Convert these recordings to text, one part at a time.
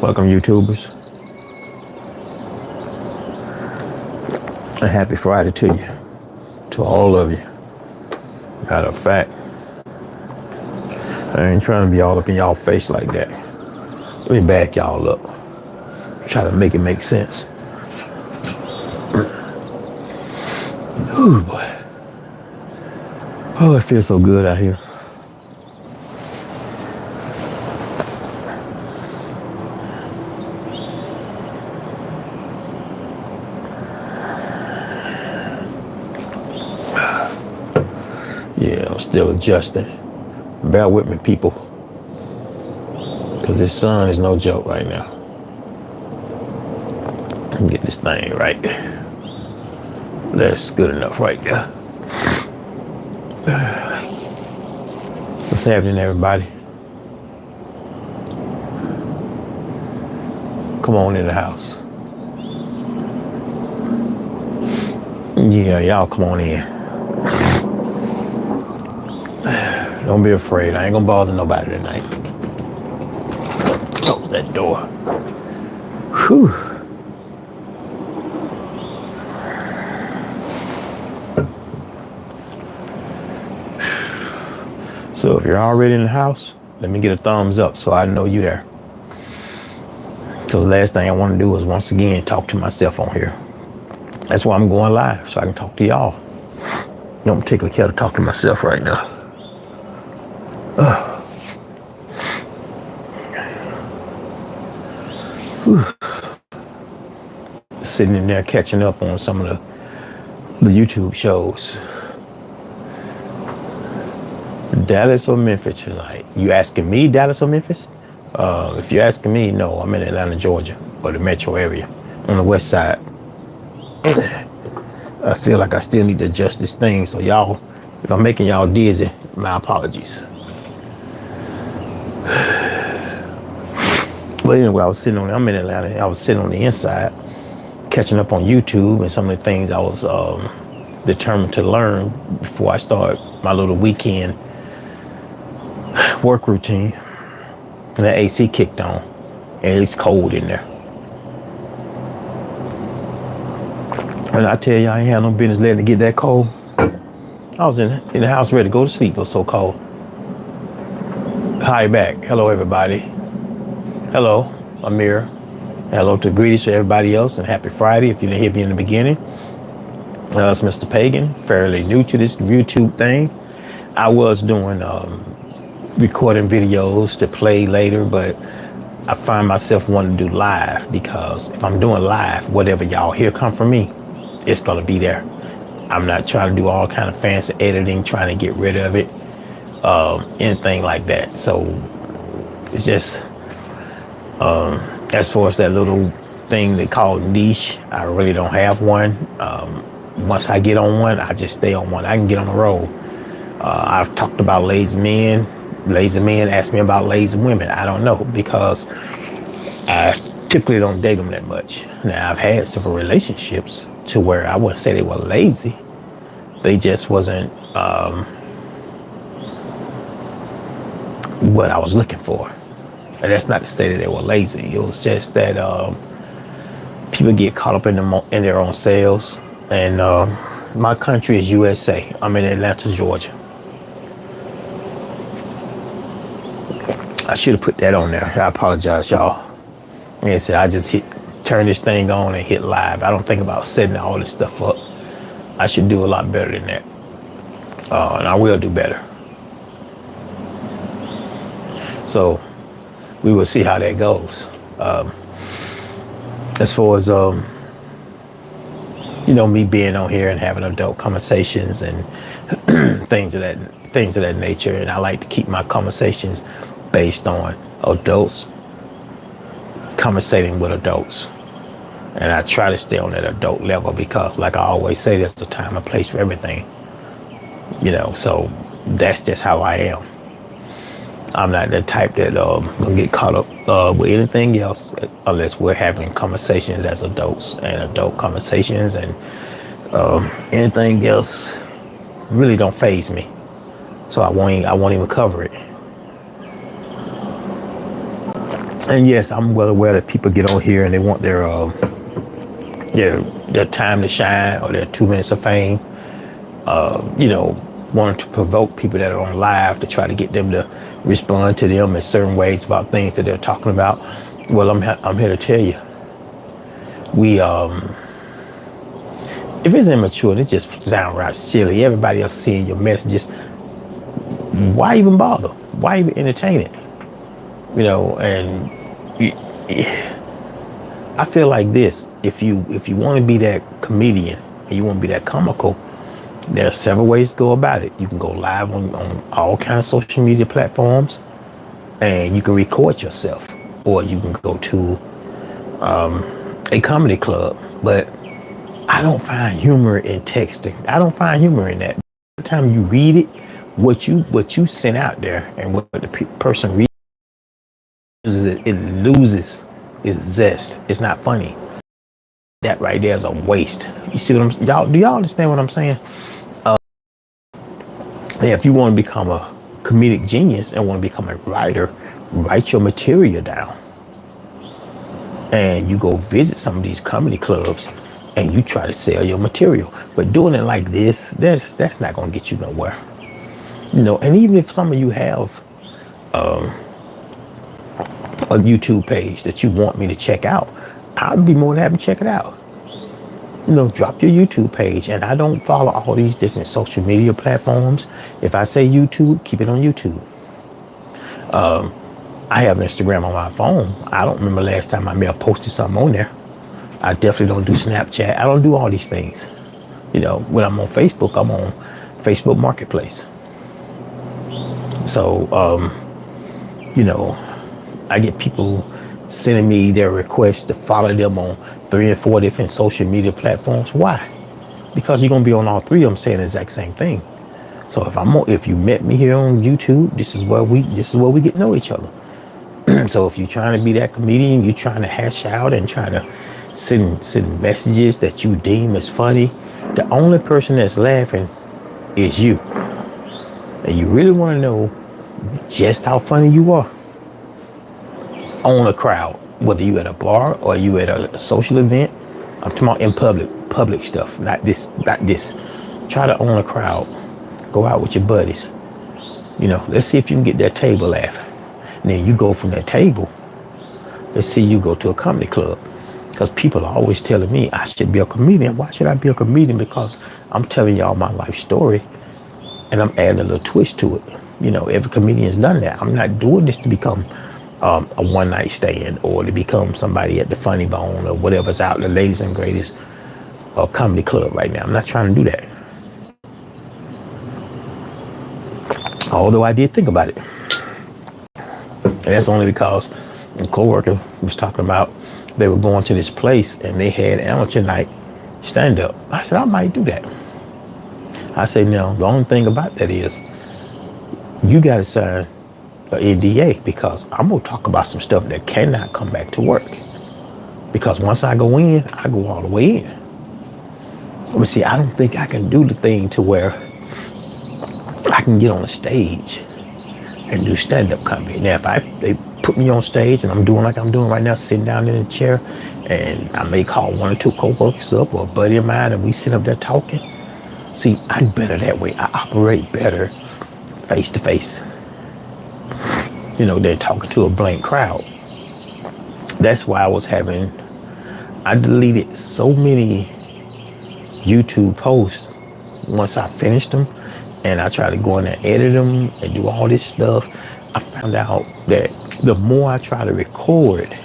Welcome, YouTubers. A happy Friday to you, to all of you. Matter of fact, I ain't trying to be all up in y'all face like that. Let me back y'all up. Try to make it make sense. Ooh, boy. Oh, it feels so good out here. Yeah, I'm still adjusting. Bear with me, people. Because this sun is no joke right now. Get this thing right. That's good enough right there. What's happening, everybody? Come on in the house. Yeah, y'all come on in. Don't be afraid. I ain't gonna bother nobody tonight. Close that door. Whew. So if you're already in the house, let me get a thumbs up so I know you there. So the last thing I want to do is once again talk to myself on here. That's why I'm going live, so I can talk to y'all. Don't particularly care to talk to myself right now. Sitting in there catching up on some of the YouTube shows. Dallas or Memphis tonight? You asking me Dallas or Memphis? If you're asking me, no, I'm in Atlanta, Georgia, or the metro area on the west side. I feel like I still need to adjust this thing. So y'all, if I'm making y'all dizzy, my apologies. But anyway, I'm in Atlanta. I was sitting on the inside, catching up on YouTube and some of the things I was determined to learn before I start my little weekend work routine. And the AC kicked on, and it's cold in there. And I tell you, I ain't had no business letting it get that cold. I was in the house ready to go to sleep. It was so cold. Hi back. Hello, everybody. Hello, Amir. Hello to greetings to everybody else, and happy Friday if you didn't hear me in the beginning. It's Mistapagan, fairly new to this YouTube thing. I was doing recording videos to play later, but I find myself wanting to do live because if I'm doing live, whatever y'all hear come from me, it's gonna be there. I'm not trying to do all kind of fancy editing, trying to get rid of it, anything like that. So it's just as far as that little thing they call niche, I really don't have one. Once I get on one, I just stay on one. I can get on the road. I've talked about lazy men. Lazy men ask me about lazy women. I don't know because I typically don't date them that much. Now I've had several relationships to where I wouldn't say they were lazy. They just wasn't what I was looking for. And that's not to say that they were lazy. It was just that people get caught up in their own selves. And my country is USA. I'm in Atlanta, Georgia. I should have put that on there. I apologize, y'all. Like I said, I just turn this thing on and hit live. I don't think about setting all this stuff up. I should do a lot better than that. And I will do better. So we will see how that goes. As far as me being on here and having adult conversations and things of that nature, and I like to keep my conversations based on adults conversating with adults, and I try to stay on that adult level because, like I always say, there's a time and place for everything. So that's just how I am. I'm not the type that gonna get caught up with anything else unless we're having conversations as adults and adult conversations, and anything else really don't faze me. So I won't even cover it. And yes, I'm well aware that people get on here and they want their time to shine or their 2 minutes of fame. You know, wanting to provoke people that are on live to try to get them to respond to them in certain ways about things that they're talking about. Well, I'm here to tell you, we if it's immature and it's just downright silly, everybody else seeing your messages, why even bother? Why even entertain it? You know, and I feel like this: if you want to be that comedian and you want to be that comical, there are several ways to go about it. You can go live on all kinds of social media platforms, and you can record yourself, or you can go to a comedy club. But I don't find humor in texting. I don't find humor in that. By the time you read it, what you sent out there and what the person reads, it loses its zest. It's not funny. That right there is a waste. You see what y'all? Do y'all understand what I'm saying? Yeah, if you want to become a comedic genius and want to become a writer, write your material down. And you go visit some of these comedy clubs and you try to sell your material. But doing it like this, that's not going to get you nowhere. You know, and even if some of you have a YouTube page that you want me to check out, I'd be more than happy to check it out. You know, drop your YouTube page. And I don't follow all these different social media platforms. If I say YouTube, keep it on YouTube. I have Instagram on my phone. I don't remember last time I may have posted something on there. I definitely don't do Snapchat. I don't do all these things. You know, when I'm on Facebook, I'm on Facebook Marketplace. So, you know, I get people sending me their requests to follow them on 3 and 4 different social media platforms. Why? Because you're gonna be on all 3 of them saying the exact same thing. So if you met me here on YouTube, this is where we get to know each other. So if you're trying to be that comedian, you're trying to hash out and trying to send messages that you deem as funny, the only person that's laughing is you. And you really want to know just how funny you are, own a crowd, whether you at a bar or you at a social event. I'm talking about in public stuff, not this. Try to own a crowd. Go out with your buddies. You know, let's see if you can get that table laugh. And then you go from that table. Let's see you go to a comedy club. Because people are always telling me I should be a comedian. Why should I be a comedian? Because I'm telling y'all my life story and I'm adding a little twist to it. You know, every comedian's done that. I'm not doing this to become a one night stand or to become somebody at the Funny Bone or whatever's out, the latest and greatest comedy club right now. I'm not trying to do that. Although I did think about it. And that's only because a coworker was talking about they were going to this place and they had amateur night stand up. I said, I might do that. I said, now, the only thing about that is you got to sign an NDA because I'm going to talk about some stuff that cannot come back to work. Because once I go in, I go all the way in. But see, I don't think I can do the thing to where I can get on a stage and do stand-up comedy. Now, if they put me on stage and I'm doing like I'm doing right now, sitting down in a chair, and I may call 1 or 2 co-workers up or a buddy of mine and we sit up there talking. See, I'm better that way. I operate better face to face, you know, than talking to a blank crowd. That's why I deleted so many YouTube posts once I finished them. And I try to go in and edit them and do all this stuff. I found out that the more I try to record,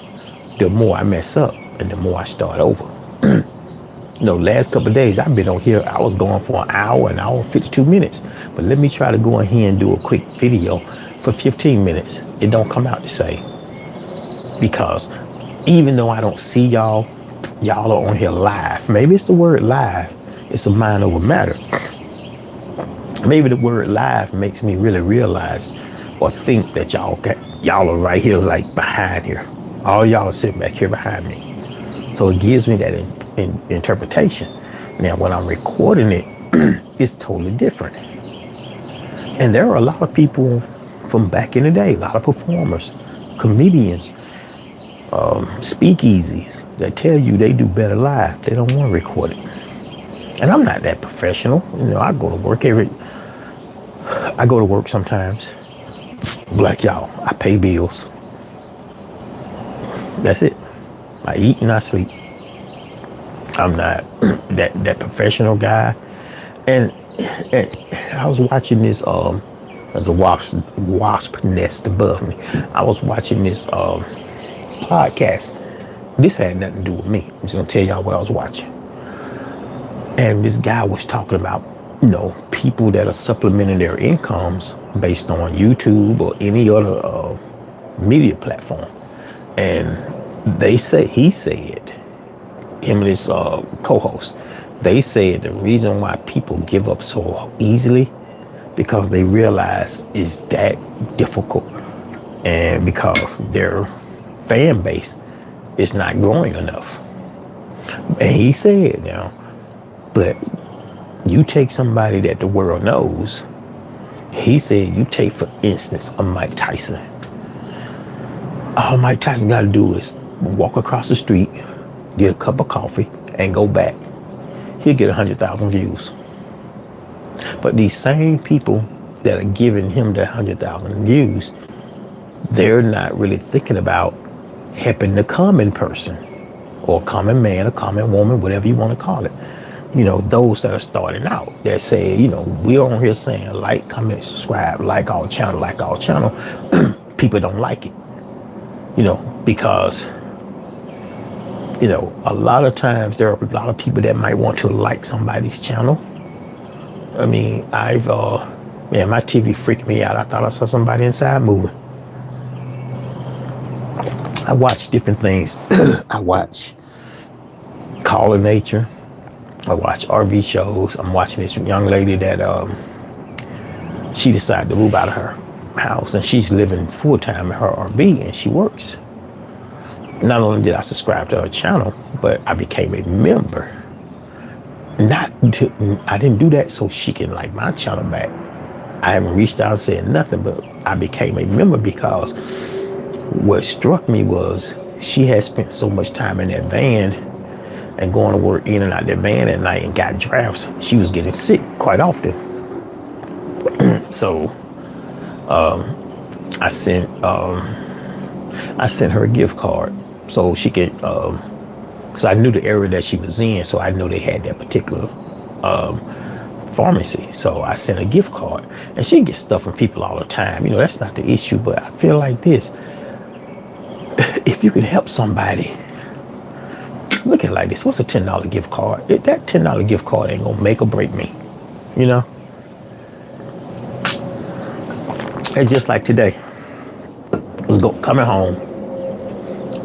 the more I mess up and the more I start over. You know, last couple of days I've been on here, I was going for an hour and 52 minutes. But let me try to go in here and do a quick video for 15 minutes. It don't come out the same. Because even though I don't see y'all are on here live. Maybe it's the word live. It's a mind over matter. Maybe the word live makes me really realize or think that y'all are right here, like behind here. All y'all are sitting back here behind me. So it gives me that interpretation. Now, when I'm recording it, it's totally different. And there are a lot of people from back in the day, a lot of performers, comedians speakeasies that tell you they do better live. They don't want to record it. And I'm not that professional. I go to work I go to work sometimes. Like y'all, I pay bills. That's it. I eat and I sleep. I'm not that professional guy. And, and I was watching this, there's a wasp nest above me. I was watching this podcast. This had nothing to do with me. I'm just gonna tell y'all what I was watching. And this guy was talking about, people that are supplementing their incomes based on YouTube or any other media platform. And he said, him and his co-host, they said the reason why people give up so easily because they realize it's that difficult, and because their fan base is not growing enough. And he said, but you take somebody that the world knows. He said, you take, for instance, a Mike Tyson. All Mike Tyson got to do is walk across the street, get a cup of coffee, and go back. He'll get 100,000 views. But these same people that are giving him the 100,000 views, they're not really thinking about helping the common person or common man or common woman, whatever you want to call it. Those that are starting out, that say, we're on here saying like, comment, subscribe, like our channel. People don't like it, because, a lot of times there are a lot of people that might want to like somebody's channel. I mean, my TV freaked me out. I thought I saw somebody inside moving. I watch different things. I watch Call of Nature. I watch RV shows. I'm watching this young lady that she decided to move out of her house, and she's living full time in her RV, and she works. Not only did I subscribe to her channel, but I became a member. I didn't do that so she can like my channel back. I haven't reached out and said nothing, but I became a member because what struck me was she had spent so much time in that van and going to work in and out that van at night and got drafts. She was getting sick quite often. So I sent her a gift card so she could, because I knew the area that she was in, so I know they had that particular pharmacy. So I sent a gift card, and she gets stuff from people all the time. That's not the issue, but I feel like this. If you can help somebody, look at it like this. What's a $10 gift card? That $10 gift card ain't gonna make or break me. It's just like today. I was coming home,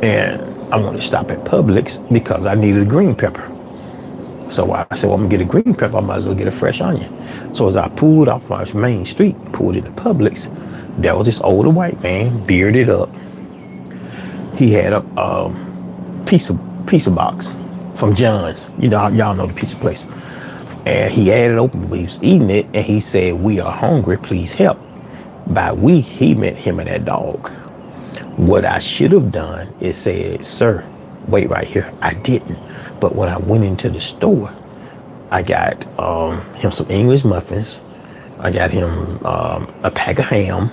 and I wanted to stop at Publix because I needed a green pepper. So I said, well, I'm gonna get a green pepper. I might as well get a fresh onion. So as I pulled off my main street, pulled into Publix, there was this older white man, bearded up. He had a pizza box from John's. Y'all know the pizza place. And he had it open. He was eating it, and he said, "We are hungry. Please help." By we, he meant him and that dog. What I should have done is said, "Sir, wait right here." I didn't. But when I went into the store, I got him some English muffins. I got him a pack of ham.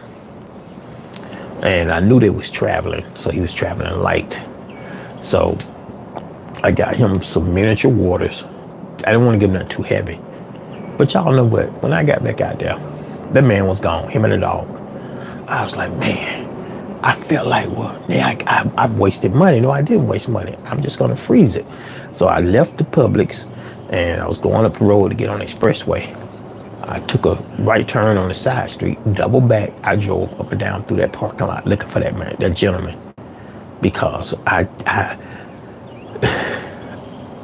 And I knew they was traveling, so he was traveling light. So I got him some miniature waters. I didn't want to give him nothing too heavy. But y'all know what? When I got back out there, that man was gone, him and the dog. I was like, man, I felt like, well, yeah, I've wasted money. No, I didn't waste money. I'm just going to freeze it. So I left the Publix, and I was going up the road to get on the expressway. I took a right turn on the side street, double back. I drove up and down through that parking lot looking for that man, that gentleman, because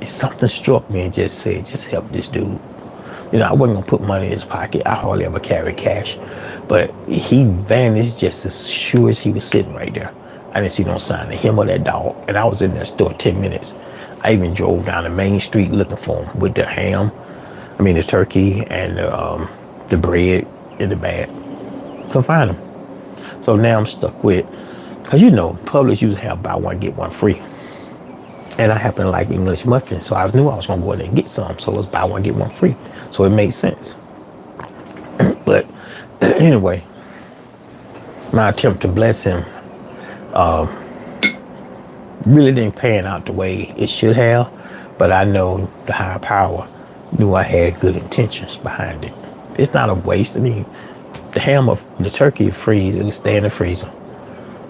something struck me and just said, just help this dude. I wasn't gonna put money in his pocket. I hardly ever carry cash, but he vanished just as sure as he was sitting right there. I didn't see no sign of him or that dog, and I was in that store 10 minutes. I even drove down the main street looking for him with the the turkey and the bread in the bag. Couldn't find him. So now I'm stuck with Cause you know, Publix usually have buy one get one free, and I happen to like English muffins, so I knew I was gonna go in there and get some. So it was buy one get one free, so it made sense. But anyway, my attempt to bless him really didn't pan out the way it should have. But I know the higher power knew I had good intentions behind it. It's not a waste. I mean, the ham of the turkey freeze, it'll stay in the freezer.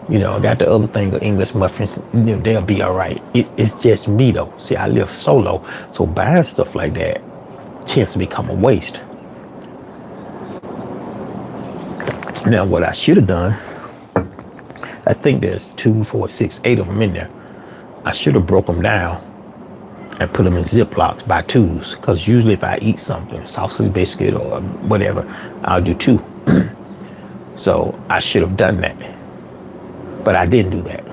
You know, I got the other thing, the English muffins, you know, they'll be all right. It's just me though. See, I live solo, so buying stuff like that tends to become a waste. Now, what I should have done, I think there's 2, 4, 6, 8 of them in there. I should have broke them down and put them in Ziplocs by twos. Because usually if I eat something, sausage biscuit or whatever, I'll do 2. So I should have done that. But I didn't do that.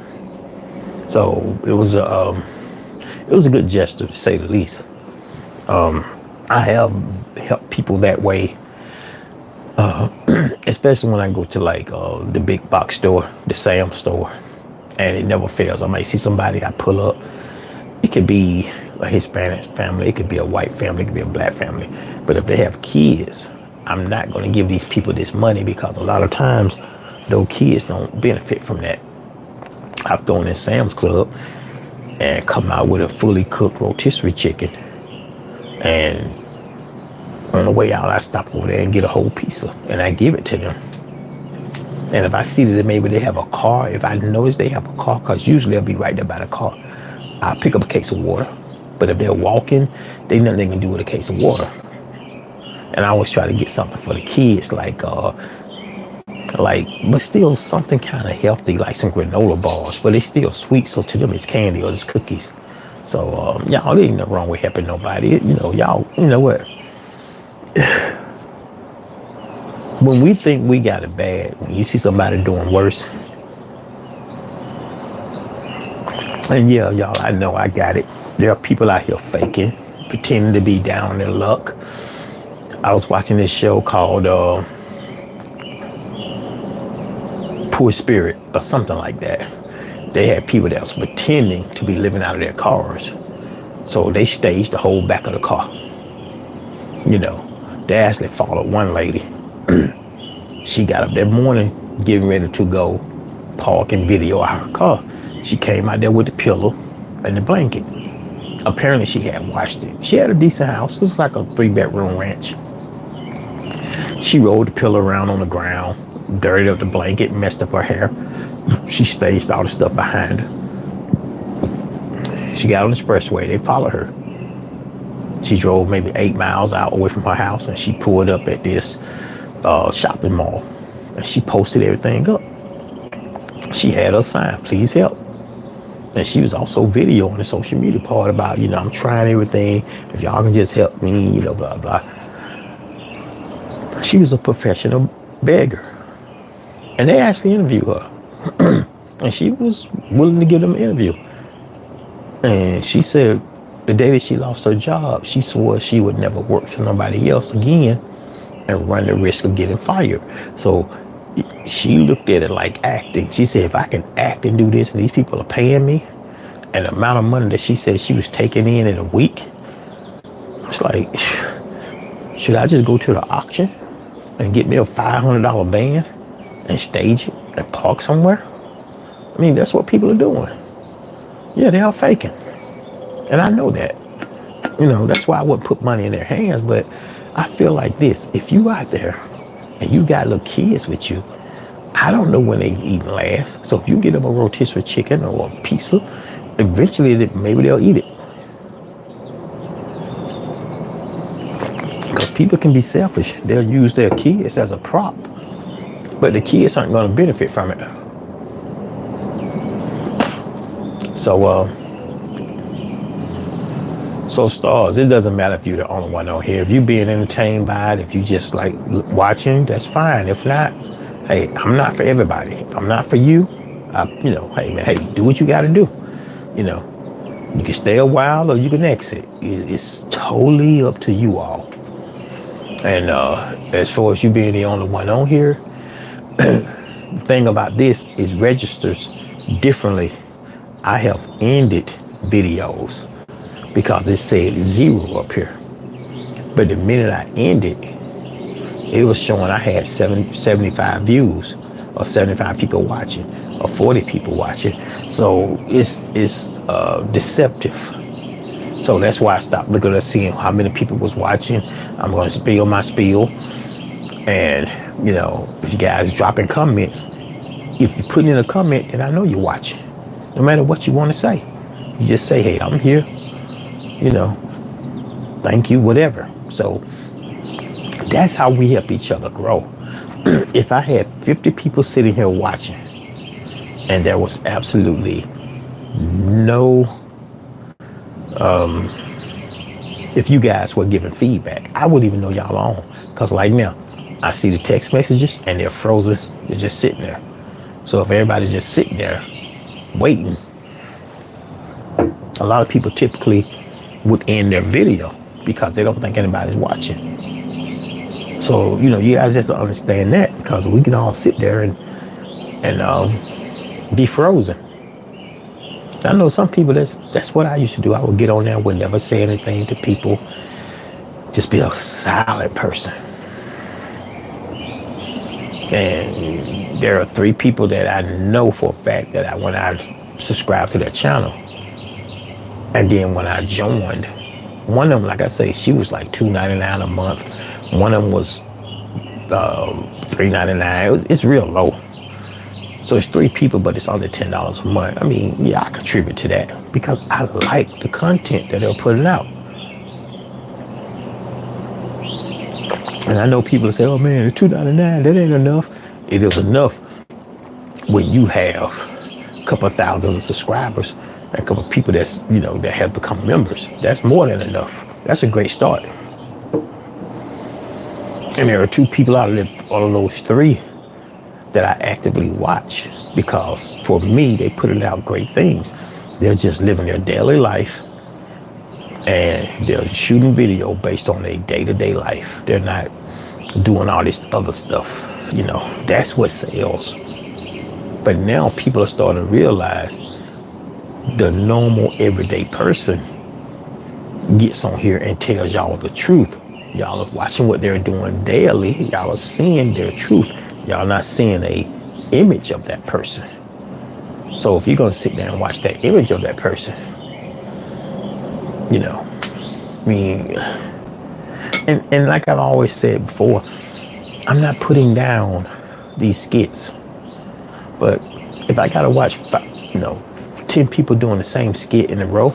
So it was a good gesture, to say the least. I have helped people that way, especially when I go to like the big box store, the Sam store, and it never fails. I might see somebody, I pull up. It could be a Hispanic family, it could be a white family, it could be a black family. But if they have kids, I'm not going to give these people this money, because a lot of times those kids don't benefit from that. I've thrown in Sam's Club and come out with a fully cooked rotisserie chicken, and on the way out I stop over there and get a whole pizza and I give it to them. And if I see that maybe they have a car, if I notice they have a car, because usually they'll be right there by the car, I'll pick up a case of water. But if they're walking, they nothing they can do with a case of water. And I always try to get something for the kids, but still something kind of healthy, like some granola bars, but it's still sweet, so to them it's candy or it's cookies. So y'all, there ain't nothing wrong with helping nobody. You know, y'all, you know what? When we think we got it bad, when you see somebody doing worse, and yeah, y'all, I know I got it. There are people out here faking, pretending to be down on their luck. I was watching this show called Poor Spirit or something like that. They had people that was pretending to be living out of their cars. So they staged the whole back of the car. You know, they actually followed one lady. She got up that morning getting ready to go park and video her car. She came out there with the pillow and the blanket. Apparently she had washed it. She had a decent house. It was like a 3-bedroom ranch. She rolled the pillow around on the ground, dirtied up the blanket, messed up her hair. She staged all the stuff behind her. She got on the expressway. They followed her. She drove maybe 8 miles out away from her house, and she pulled up at this shopping mall, and she posted everything up. She had her sign, please help. And she was also videoing the social media part about, you know, I'm trying everything. If y'all can just help me, you know, blah, blah. She was a professional beggar. And they actually interviewed her. And she was willing to give them an interview. And she said the day that she lost her job, she swore she would never work for nobody else again and run the risk of getting fired. So she looked at it like acting. She said, if I can act and do this and these people are paying me, and the amount of money that she said she was taking in a week, it's like, should I just go to the auction and get me a $500 van and stage it and park somewhere? I mean, that's what people are doing. Yeah, they are faking. And I know that. You know, that's why I wouldn't put money in their hands. But I feel like this, if you out there and you got little kids with you, I don't know when they even last. So if you get them a rotisserie chicken or a pizza, eventually maybe they'll eat it. Because people can be selfish. They'll use their kids as a prop, but the kids aren't going to benefit from it. So stars, it doesn't matter if you're the only one on here. If you're being entertained by it, if you just like watching, that's fine. If not, hey, I'm not for everybody. If I'm not for you, you know, hey man, hey, do what you got to do. You know, you can stay a while or you can exit. It's totally up to you all. And as far as you being the only one on here, the thing about this is registers differently. I have ended videos because it said 0 up here. But the minute I ended, it was showing I had 75 views, or 75 people watching, or 40 people watching. So it's deceptive. So that's why I stopped looking at seeing how many people was watching. I'm going to spill my spiel. And, you know, if you guys dropping comments, if you put in a comment, then I know you're watching. No matter what you want to say. You just say, hey, I'm here. You know, thank you, whatever. So that's how we help each other grow. If I had 50 people sitting here watching, and there was absolutely no, if you guys were giving feedback, I wouldn't even know y'all on. Because like now, I see the text messages and they're frozen. They're just sitting there. So if everybody's just sitting there waiting, a lot of people typically would end their video because they don't think anybody's watching. So, you know, you guys have to understand that, because we can all sit there and be frozen. I know some people, that's what I used to do. I would get on there, would never say anything to people, just be a silent person. And there are 3 people that I know for a fact that when I subscribed to their channel, and then when I joined, one of them, like I say, she was like $2.99 a month. One of them was $3.99. It's real low. So it's 3 people, but it's only $10 a month. I mean, yeah, I contribute to that because I like the content that they're putting out. And I know people say, oh man, it's $2.99, that ain't enough. It is enough when you have a couple of thousands of subscribers and a couple of people that's, you know, that have become members. That's more than enough. That's a great start. And there are 2 people out of those 3 that I actively watch, because for me, they put out great things. They're just living their daily life, and they're shooting video based on their day-to-day life. They're not doing all this other stuff. You know, that's what sells. But now people are starting to realize the normal everyday person gets on here and tells y'all the truth. Y'all are watching what they're doing daily. Y'all are seeing their truth. Y'all not seeing a image of that person. So if you're gonna sit there and watch that image of that person, you know, I mean, and like I've always said before, I'm not putting down these skits, but if I gotta watch 10 people doing the same skit in a row,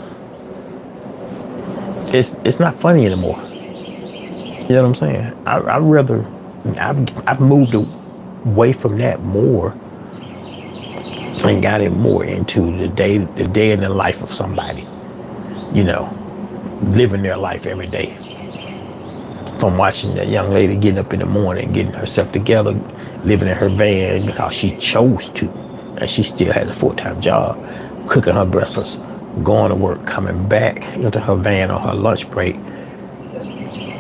it's not funny anymore. You know what I'm saying? I've moved away from that more and got it more into the day in the life of somebody, you know, living their life every day. From watching that young lady getting up in the morning, getting herself together, living in her van because she chose to, and she still has a full-time job, cooking her breakfast, going to work, coming back into her van on her lunch break,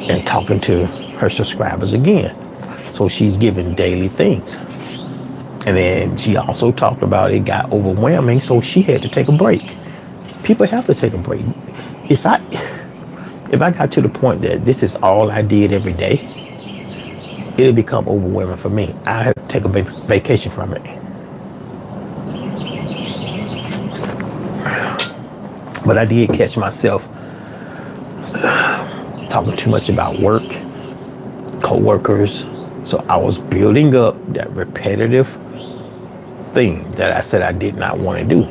and talking to her subscribers again. So she's giving daily things. And then she also talked about it got overwhelming, so she had to take a break. People have to take a break. If I got to the point that this is all I did every day, it'll become overwhelming for me. I have to take a vacation from it. But I did catch myself talking too much about work, co-workers. So I was building up that repetitive thing that I said I did not want to do.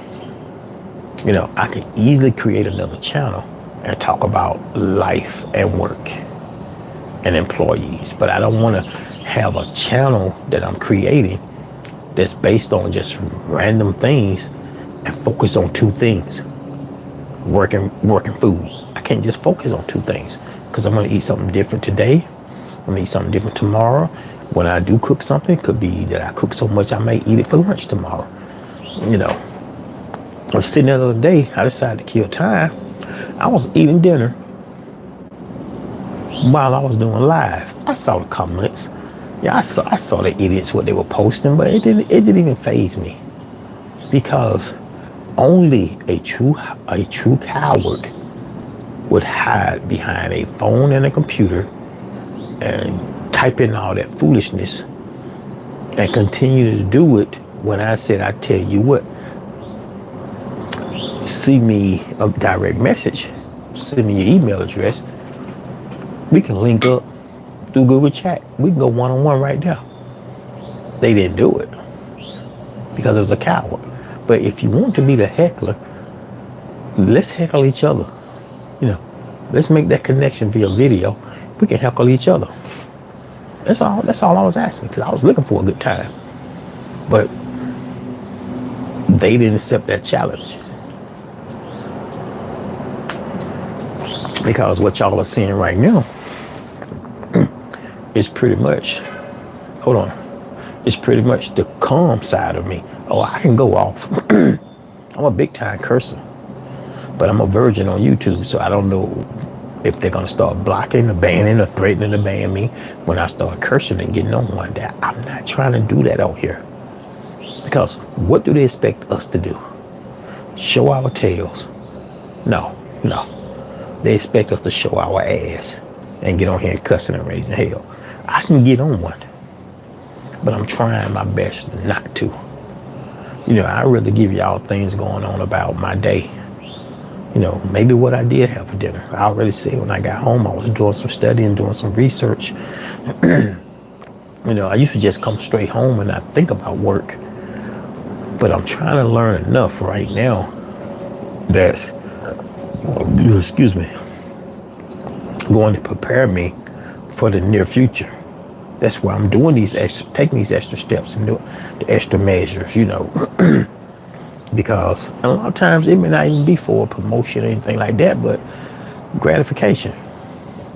You know, I could easily create another channel and talk about life and work and employees, but I don't want to have a channel that I'm creating that's based on just random things and focus on 2 things: work and food. I can't just focus on 2 things, because I'm going to eat something different today. I'm going to eat something different tomorrow. When I do cook something, it could be that I cook so much I may eat it for lunch tomorrow. You know, I was sitting there the other day, I decided to kill time. I was eating dinner while I was doing live. I saw the comments. Yeah, I saw the idiots, what they were posting, but it didn't even faze me. because only a true coward would hide behind a phone and a computer and type in all that foolishness and continue to do it when I said, I tell you what, see me a direct message, send me your email address. We can link up through Google Chat. We can go one-on-one right now. They didn't do it because it was a coward. But if you want to be the heckler, let's heckle each other. You know, let's make that connection via video. We can heckle each other. That's all I was asking, because I was looking for a good time. But they didn't accept that challenge. Because what y'all are seeing right now is pretty much, hold on, it's pretty much the calm side of me. Oh, I can go off. I'm a big time cursor, but I'm a virgin on YouTube, so I don't know if they're gonna start blocking or banning or threatening to ban me when I start cursing and getting on one. That I'm not trying to do that out here. Because what do they expect us to do? Show our tails? No. They expect us to show our ass and get on here cussing and raising hell. I can get on one, but I'm trying my best not to. You know, I'd rather give y'all things going on about my day. You know, maybe what I did have for dinner. I already said when I got home, I was doing some studying, doing some research. You know, I used to just come straight home and not think about work. But I'm trying to learn enough right now that's, excuse me, going to prepare me for the near future. That's why I'm doing taking these extra steps and doing the extra measures, you know. Because a lot of times it may not even be for a promotion or anything like that, but gratification.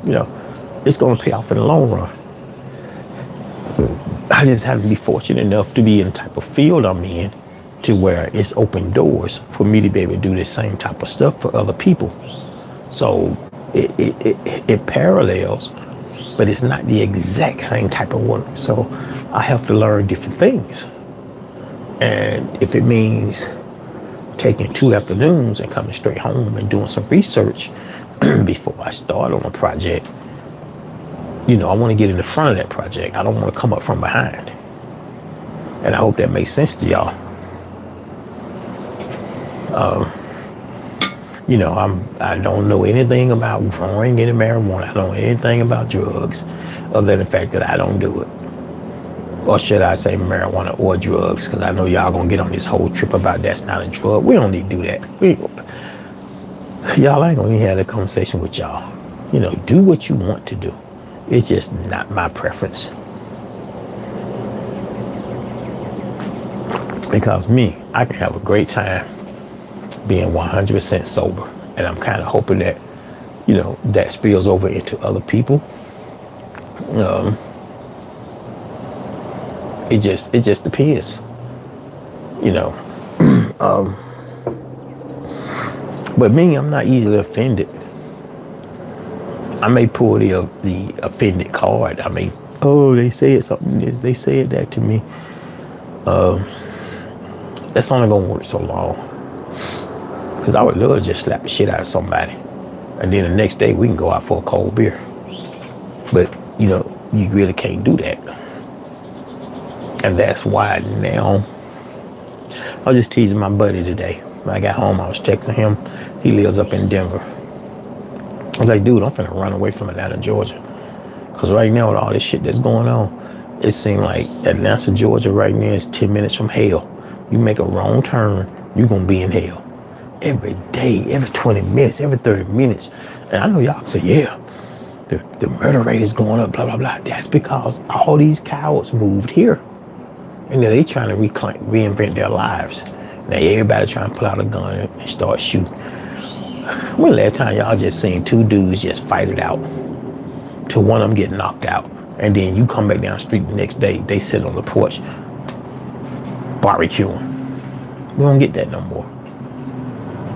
You know, it's going to pay off in the long run. I just happen to be fortunate enough to be in the type of field I'm in to where it's open doors for me to be able to do the same type of stuff for other people. So it parallels, but it's not the exact same type of work. So I have to learn different things. And if it means taking 2 afternoons and coming straight home and doing some research before I start on a project, you know, I want to get in the front of that project. I don't want to come up from behind. And I hope that makes sense to y'all. You know, I don't know anything about growing any marijuana. I don't know anything about drugs, other than the fact that I don't do it. Or should I say marijuana or drugs? Because I know y'all gonna get on this whole trip about that's not a drug. We don't need to do that. Y'all ain't gonna even have that conversation with y'all. You know, do what you want to do. It's just not my preference. Because me, I can have a great time being 100% sober. And I'm kind of hoping that, you know, that spills over into other people. It just depends, you know. But me, I'm not easily offended. I may pull the offended card. I may, oh, they said something this, they said that to me. That's only gonna work so long. Because I would love to just slap the shit out of somebody. And then the next day we can go out for a cold beer. But, you know, you really can't do that. And that's why now, I was just teasing my buddy today. When I got home, I was texting him. He lives up in Denver. I was like, dude, I'm finna run away from Atlanta, Georgia. Because right now with all this shit that's going on, it seems like Atlanta, Georgia right now is 10 minutes from hell. You make a wrong turn, you're gonna be in hell. Every day, every 20 minutes, every 30 minutes. And I know y'all can say, yeah, the murder rate is going up, blah, blah, blah. That's because all these cowards moved here. And then they trying to reinvent their lives. Now everybody trying to pull out a gun and start shooting. When the last time y'all just seen 2 dudes just fight it out till one of them get knocked out, and then you come back down the street the next day, they sit on the porch barbecuing. We don't get that no more.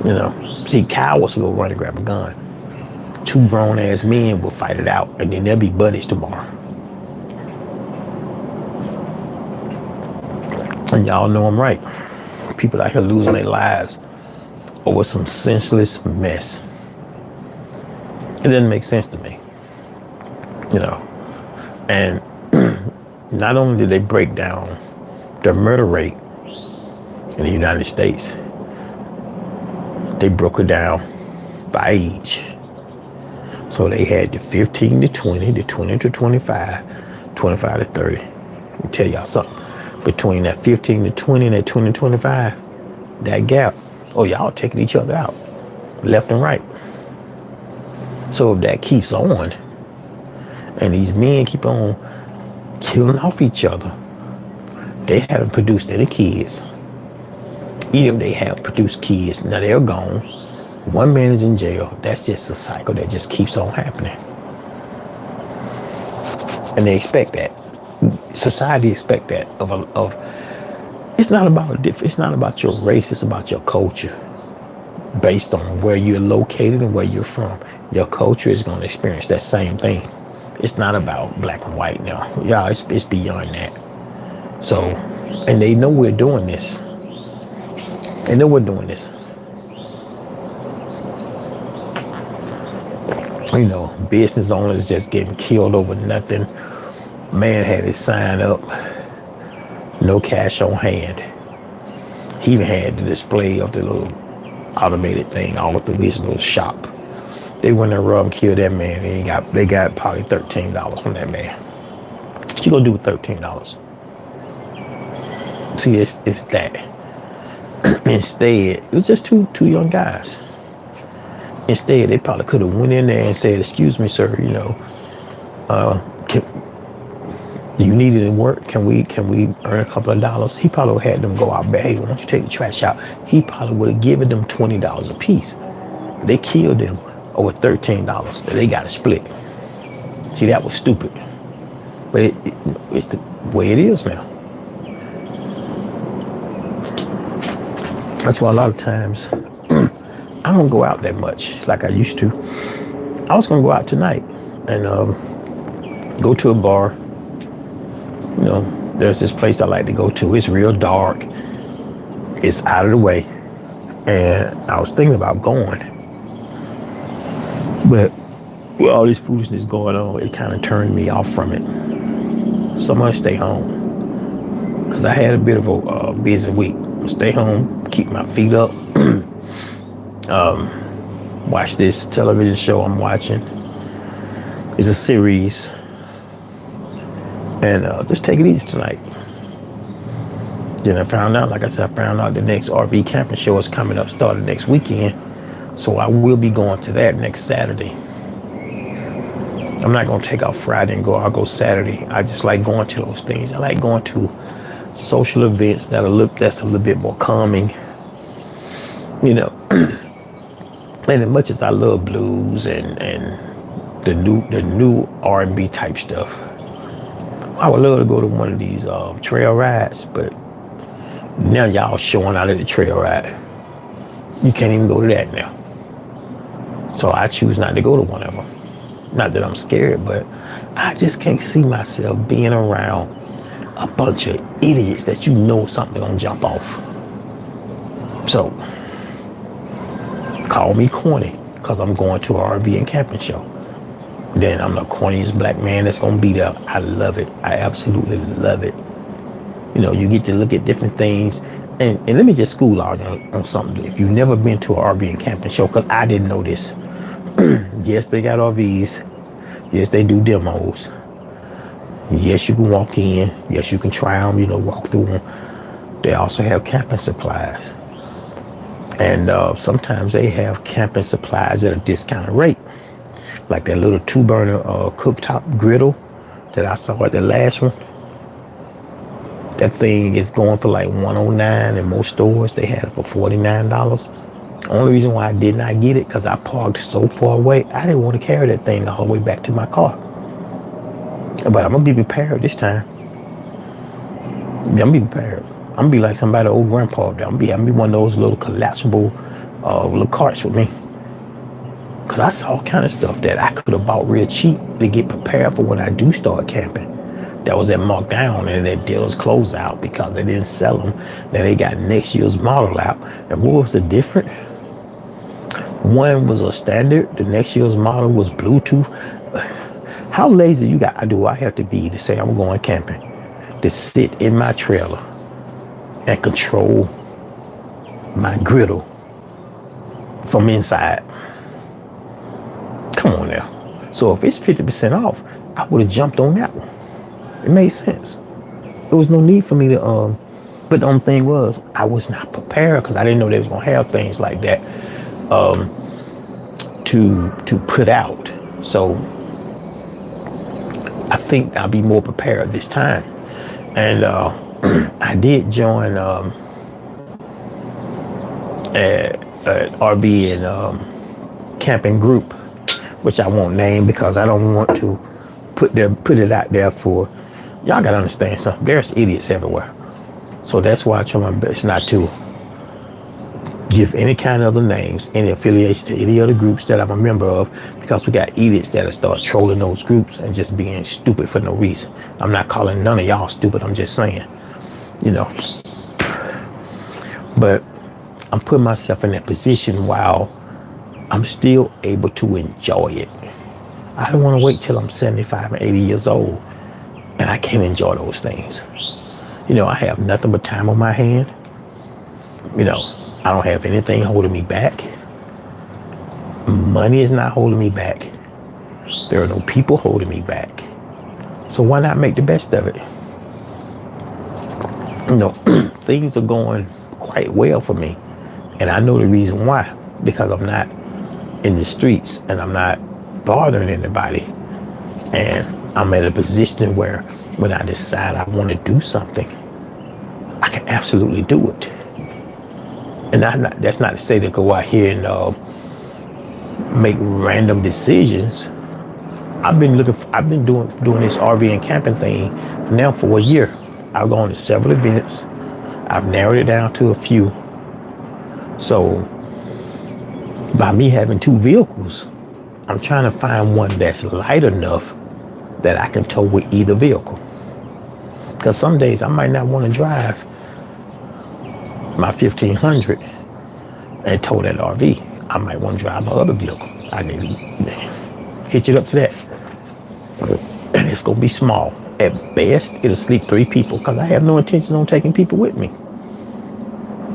You know, see, cowards will run and grab a gun. 2 grown ass men will fight it out, and then they'll be buddies tomorrow. And y'all know I'm right. People out here losing their lives over some senseless mess. It doesn't make sense to me, you know. And not only did they break down the murder rate in the United States, they broke it down by age. So they had the 15 to 20, the 20 to 25, 25 to 30. Let me tell y'all something. Between that 15 to 20 and that 20 to 25, that gap, oh, y'all taking each other out, left and right. So if that keeps on, and these men keep on killing off each other, they haven't produced any kids. Even if they have produced kids, now they're gone. One man is in jail. That's just a cycle that just keeps on happening. And they expect that. Society expect that of it's not about your race, it's about your culture. Based on where you're located and where you're from, your culture is going to experience that same thing. It's not about black and white now. Yeah, it's beyond that. So, and they know we're doing this. They know we're doing this. You know, business owners just getting killed over nothing. Man had his sign up, no cash on hand. He even had the display of the little automated thing all through his little shop. They went and robbed and killed that man. They got probably $13 from that man. What you gonna do with $13? See, it's that. Instead, it was just two young guys. Instead, they probably could have went in there and said, "Excuse me, sir, you know, do you need it in work? Can we earn a couple of dollars?" He probably would have had them go out back. "Hey, why don't you take the trash out?" He probably would have given them $20 a piece. They killed them over $13 that they got to split. See, that was stupid. But it's the way it is now. That's why a lot of times I don't go out that much like I used to. I was gonna go out tonight and go to a bar. You know, there's this place I like to go to. It's real dark. It's out of the way. And I was thinking about going. But with all this foolishness going on, it kind of turned me off from it. So I'm gonna stay home. Because I had a bit of a busy week. Stay home, keep my feet up. Watch this television show I'm watching. It's a series. And just take it easy tonight. Then I found out the next RV camping show is coming up, starting next weekend. So I will be going to that next Saturday. I'm not going to take off Friday and go. I'll go Saturday. I just like going to those things. I like going to social events that's a little bit more calming. You know, and as much as I love blues and the new R&B type stuff, I would love to go to one of these trail rides, but now y'all showing out at the trail ride. You can't even go to that now. So I choose not to go to one of them. Not that I'm scared, but I just can't see myself being around a bunch of idiots that you know something gonna jump off. So call me corny, because I'm going to an RV and camping show. Then I'm the corniest black man that's gonna be there. I love it. I absolutely love it. You know, you get to look at different things. And let me just school out on something. If you've never been to an RV and camping show, because I didn't know this. Yes, they got RVs. Yes, they do demos. Yes, you can walk in. Yes, you can try them, walk through them. They also have camping supplies. And sometimes they have camping supplies at a discounted rate. Like that little 2-burner cooktop griddle that I saw at the last one. That thing is going for like $109 in most stores. They had it for $49. Only reason why I did not get it, because I parked so far away. I didn't want to carry that thing all the way back to my car. But I'm going to be prepared this time. I'm going to be prepared. I'm going to be like somebody old grandpa. I'm going to be one of those little collapsible little carts with me. Because I saw all kind of stuff that I could have bought real cheap to get prepared for when I do start camping. that was at markdown, and that dealers closed out because they didn't sell them. Then they got next year's model out. And what was the difference? One was a standard, the next year's model was Bluetooth. How lazy do I have to be to say I'm going camping? To sit in my trailer and control my griddle from inside. Come on now. So if it's 50% off, I would have jumped on that one. It made sense. There was no need for me to, but the only thing was I was not prepared because I didn't know they was gonna have things like that to put out. So I think I'll be more prepared this time. And I did join an RV and camping group, which I won't name because I don't want to put it out there for y'all. Gotta understand something. There's idiots everywhere, so that's why I try my best not to give any kind of other names, any affiliation to any other groups that I'm a member of, because we got idiots that'll start trolling those groups and just being stupid for no reason. I'm not calling none of y'all stupid. I'm just saying, you know. But I'm putting myself in that position while I'm still able to enjoy it. I don't want to wait till I'm 75 and 80 years old and I can't enjoy those things. You know, I have nothing but time on my hand. You know, I don't have anything holding me back. Money is not holding me back. There are no people holding me back. So why not make the best of it? You know, things are going quite well for me. And I know the reason why, because I'm not in the streets and I'm not bothering anybody. And I'm at a position where when I decide I want to do something, I can absolutely do it. And that's not to say to go out here and make random decisions. I've been doing this RV and camping thing now for a year. I've gone to several events. I've narrowed it down to a few. So by me having two vehicles, I'm trying to find one that's light enough that I can tow with either vehicle. Because some days I might not want to drive my 1500 and tow that RV. I might want to drive my other vehicle. I can hitch it up to that. And it's going to be small. At best, it'll sleep 3 people because I have no intentions on taking people with me.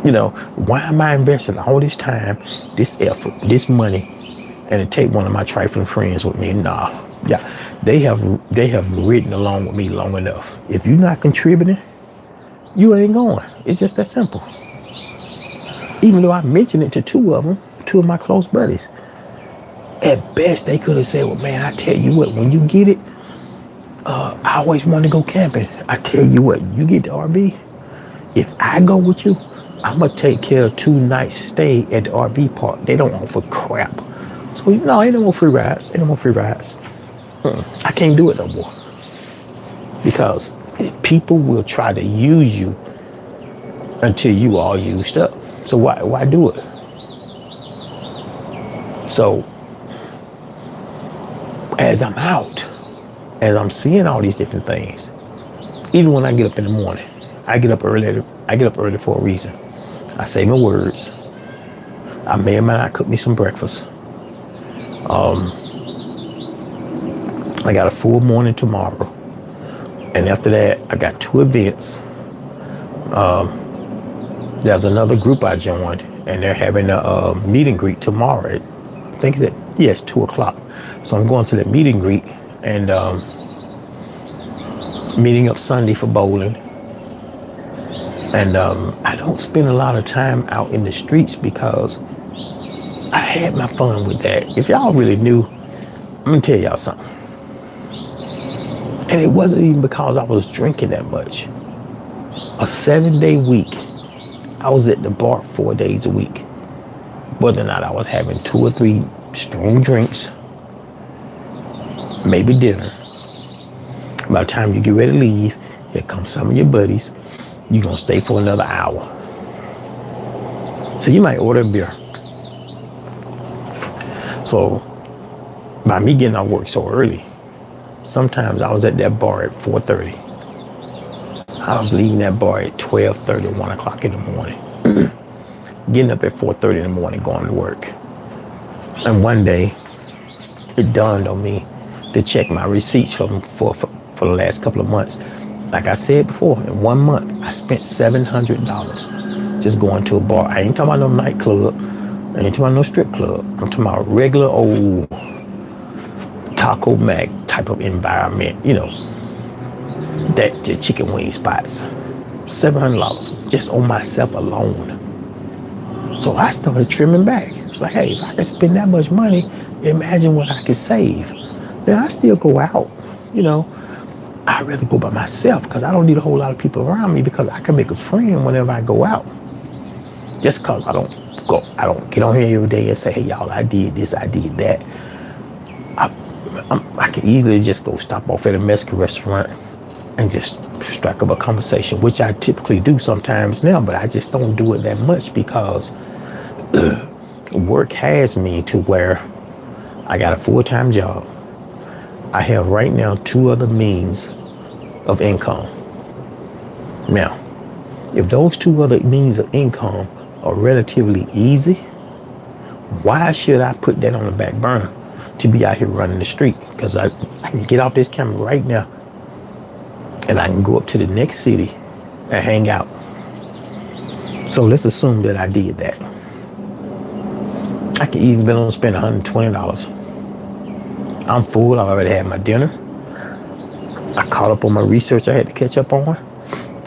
You know, why am I investing all this time, this effort, this money, and to take one of my trifling friends with me? Nah. Yeah, they have ridden along with me long enough. If you're not contributing, you ain't going. It's just that simple. Even though I mentioned it to 2 of them, 2 of my close buddies, at best they could have said, well, man, I tell you what, when you get it, I always want to go camping. I tell you what, you get the RV, if I go with you, I'm going to take care of 2 nights stay at the RV park. They don't offer crap. So, no, ain't no more free rides. Ain't no more free rides. I can't do it no more. Because people will try to use you until you are used up. So why do it? So as I'm out, as I'm seeing all these different things, even when I get up in the morning, I get up early for a reason. I say my words. I may or may not cook me some breakfast. I got a full morning tomorrow. And after that, I got 2 events. There's another group I joined, and they're having a meet and greet tomorrow. I think it's 2 o'clock. So I'm going to the meet and greet and meeting up Sunday for bowling. And I don't spend a lot of time out in the streets because I had my fun with that. If y'all really knew, I'm gonna tell y'all something. And it wasn't even because I was drinking that much. A 7-day week, I was at the bar 4 days a week. Whether or not I was having 2 or 3 strong drinks, maybe dinner. By the time you get ready to leave, here comes some of your buddies. You're gonna stay for another hour. So you might order a beer. So by me getting off work so early, Sometimes I was at that bar at 4:30. I was leaving that bar at 12:30, 1 o'clock in the morning. Getting up at 4:30 in the morning, going to work. And one day, it dawned on me to check my receipts for the last couple of months. Like I said before, in 1 month, I spent $700 just going to a bar. I ain't talking about no nightclub. I ain't talking about no strip club. I'm talking about regular old Taco Mac type of environment, that the chicken wing spots. $700 just on myself alone. So I started trimming back. It's like, hey, if I can spend that much money, imagine what I could save. Then I still go out, I'd rather go by myself because I don't need a whole lot of people around me because I can make a friend whenever I go out. Just because I don't get on here every day and say, hey, y'all, I did this, I did that. I can easily just go stop off at a Mexican restaurant and just strike up a conversation, which I typically do sometimes now, but I just don't do it that much because work has me to where I got a full-time job. I have right now 2 other means of income. Now, if those 2 other means of income are relatively easy, why should I put that on the back burner to be out here running the street? Because I can get off this camera right now and I can go up to the next city and hang out. So let's assume that I did that. I could easily spend $120. I'm full. I already had my dinner. I caught up on my research I had to catch up on.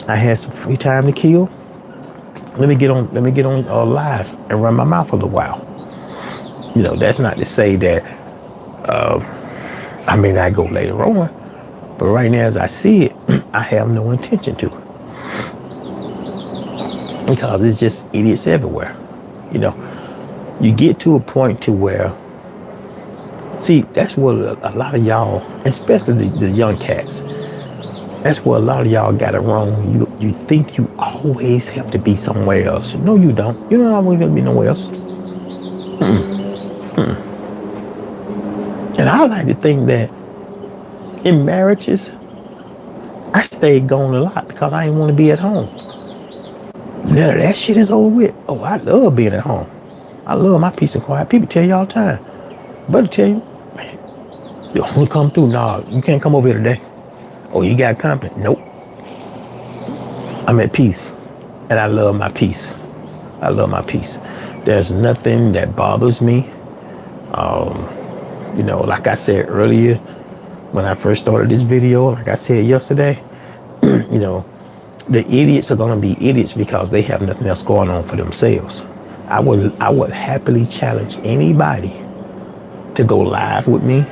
I had some free time to kill. Let me get on live and run my mouth a little while. That's not to say that I may not go later on, but right now as I see it, I have no intention to. Because it's just idiots everywhere. You get to a point to where, see, that's what a lot of y'all, especially the young cats, that's what a lot of y'all got it wrong. You think you always have to be somewhere else. No, you don't. You don't always have to be nowhere else. And I like to think that in marriages, I stayed gone a lot because I didn't want to be at home. Now that shit is over with. Oh, I love being at home. I love my peace and quiet. People tell you all the time. Brother tell you, man, you want to come through? Nah, you can't come over here today. Oh, you got company? Nope. I'm at peace. And I love my peace. I love my peace. There's nothing that bothers me. Like I said earlier, when I first started this video, like I said yesterday, the idiots are going to be idiots because they have nothing else going on for themselves. I would happily challenge anybody to go live with me.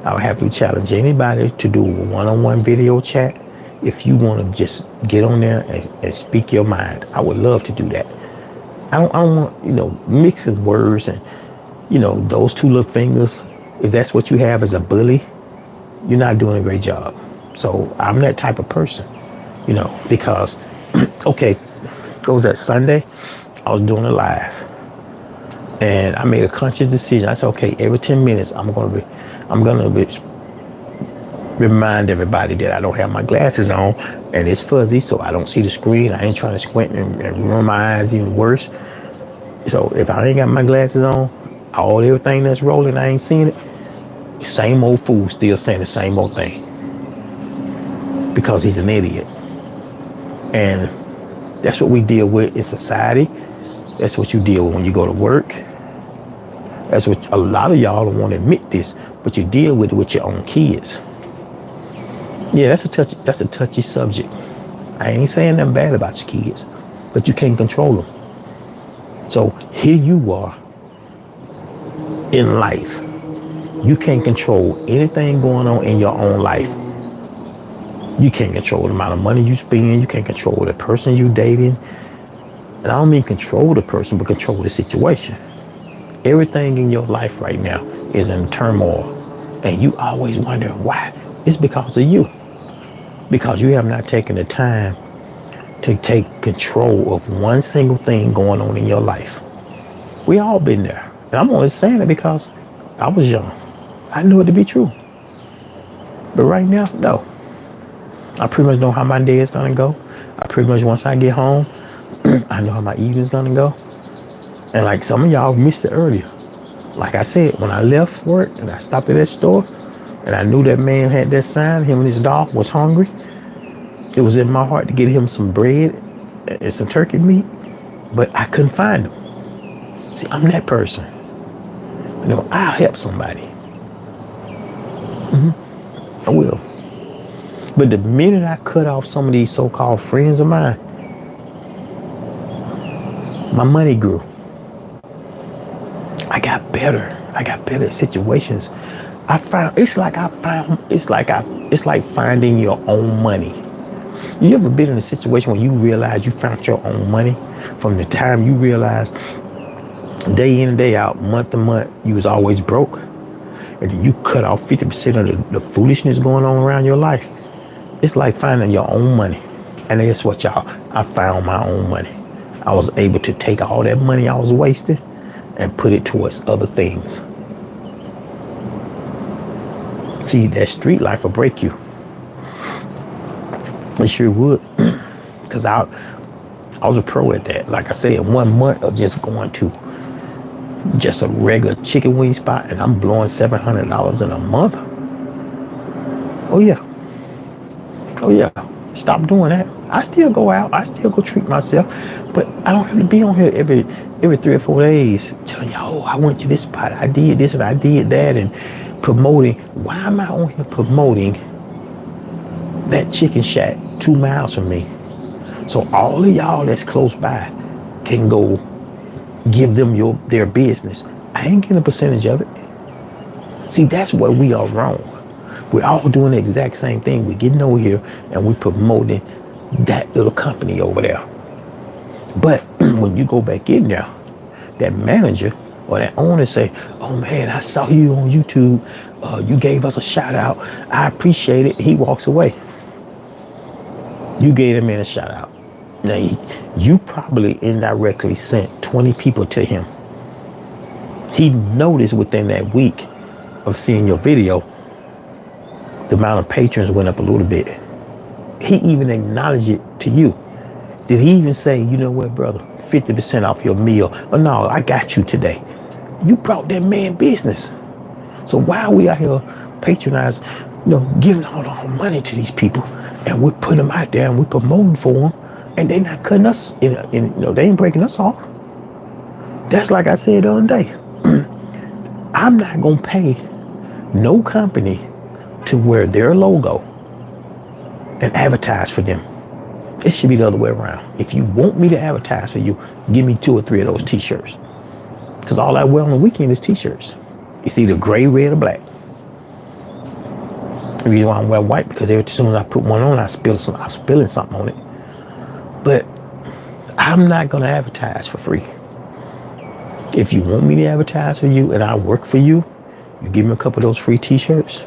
I would happily challenge anybody to do a one-on-one video chat. If you want to just get on there and speak your mind, I would love to do that. I don't want, mixing words and, those 2 little fingers. If that's what you have as a bully, you're not doing a great job. So I'm that type of person, because, okay, goes that Sunday, I was doing a live and I made a conscious decision. I said, okay, every 10 minutes, I'm going to remind everybody that I don't have my glasses on and it's fuzzy, so I don't see the screen. I ain't trying to squint and ruin my eyes even worse. So if I ain't got my glasses on, everything that's rolling, I ain't seeing it. Same old fool still saying the same old thing because he's an idiot. And that's what we deal with in society. That's what you deal with when you go to work. That's what a lot of y'all don't want to admit this, but you deal with it with your own kids. Yeah, that's a touchy subject. I ain't saying nothing bad about your kids, but you can't control them. So here you are in life. You can't control anything going on in your own life. You can't control the amount of money you spend. You can't control the person you dating. And I don't mean control the person, but control the situation. Everything in your life right now is in turmoil. And you always wonder why. It's because of you. Because you have not taken the time to take control of one single thing going on in your life. We all been there. And I'm only saying it because I was young. I knew it to be true. But right now, no. I pretty much know how my day is gonna go. I pretty much, once I get home, I know how my evening's gonna go. And like some of y'all missed it earlier. Like I said, when I left work and I stopped at that store and I knew that man had that sign, him and his dog was hungry. It was in my heart to get him some bread and some turkey meat, but I couldn't find him. See, I'm that person. You know, I'll help somebody. I will. But the minute I cut off some of these so-called friends of mine, my money grew. I got better. I got better at situations. It's like finding your own money. You ever been in a situation where you realize you found your own money? From the time you realized day in and day out, month to month, you was always broke. And then you cut off 50% of the foolishness going on around your life. It's like finding your own money. And that's what I found my own money. I was able to take all that money I was wasting and put it towards other things. See, that street life will break you. It sure would. Because I was a pro at that. Like I said, in 1 month of just going to just a regular chicken wing spot and I'm blowing $700 in a month. Oh yeah. Oh yeah. Stop doing that. I still go out. I still go treat myself. But I don't have to be on here every 3 or 4 days telling y'all, oh, I went to this spot. I did this and I did that, and promoting. Why am I on here promoting that chicken shack 2 miles from me? So all of y'all that's close by can go give them their business. I ain't getting a percentage of it. See, that's where we are wrong. We're all doing the exact same thing. We're getting over here and we're promoting that little company over there. But when you go back in there, that manager or that owner say, oh man, I saw you on YouTube. You gave us a shout out. I appreciate it. He walks away. You gave him a shout out. Now, you probably indirectly sent 20 people to him. He noticed within that week of seeing your video, the amount of patrons went up a little bit. He even acknowledged it to you. Did he even say, you know what, brother, 50% off your meal? Oh, no, I got you today. You brought that man business. So why are we out here patronizing, giving all our money to these people, and we're putting them out there and we're promoting for them, and they're not cutting us, they ain't breaking us off. That's like I said the other day. I'm not going to pay no company to wear their logo and advertise for them. It should be the other way around. If you want me to advertise for you, give me 2 or 3 of those t-shirts. Because all I wear on the weekend is t-shirts. It's either gray, red, or black. The reason why I wear white, because as soon as I put one on, I'm spilling something on it. But I'm not going to advertise for free. If you want me to advertise for you and I work for you, you give me a couple of those free t-shirts,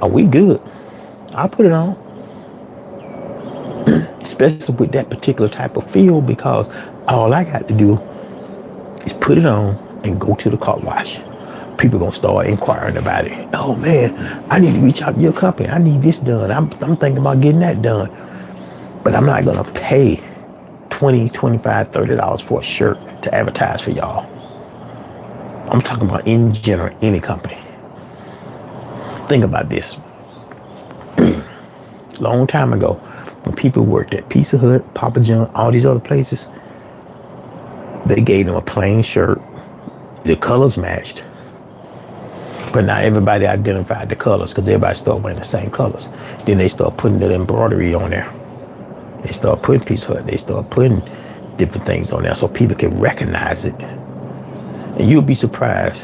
are we good? I'll put it on. Especially with that particular type of feel, because all I got to do is put it on and go to the car wash. People gonna start inquiring about it. Oh man, I need to reach out to your company. I need this done. I'm thinking about getting that done. But I'm not gonna pay $20, $25, $30 for a shirt to advertise for y'all. I'm talking about in general, any company. Think about this. Long time ago, when people worked at Pizza Hut, Papa John, all these other places, they gave them a plain shirt. The colors matched. But now everybody identified the colors because everybody started wearing the same colors. Then they start putting the embroidery on there. They start putting Pizza Hut. They start putting different things on there so people can recognize it. And you'll be surprised.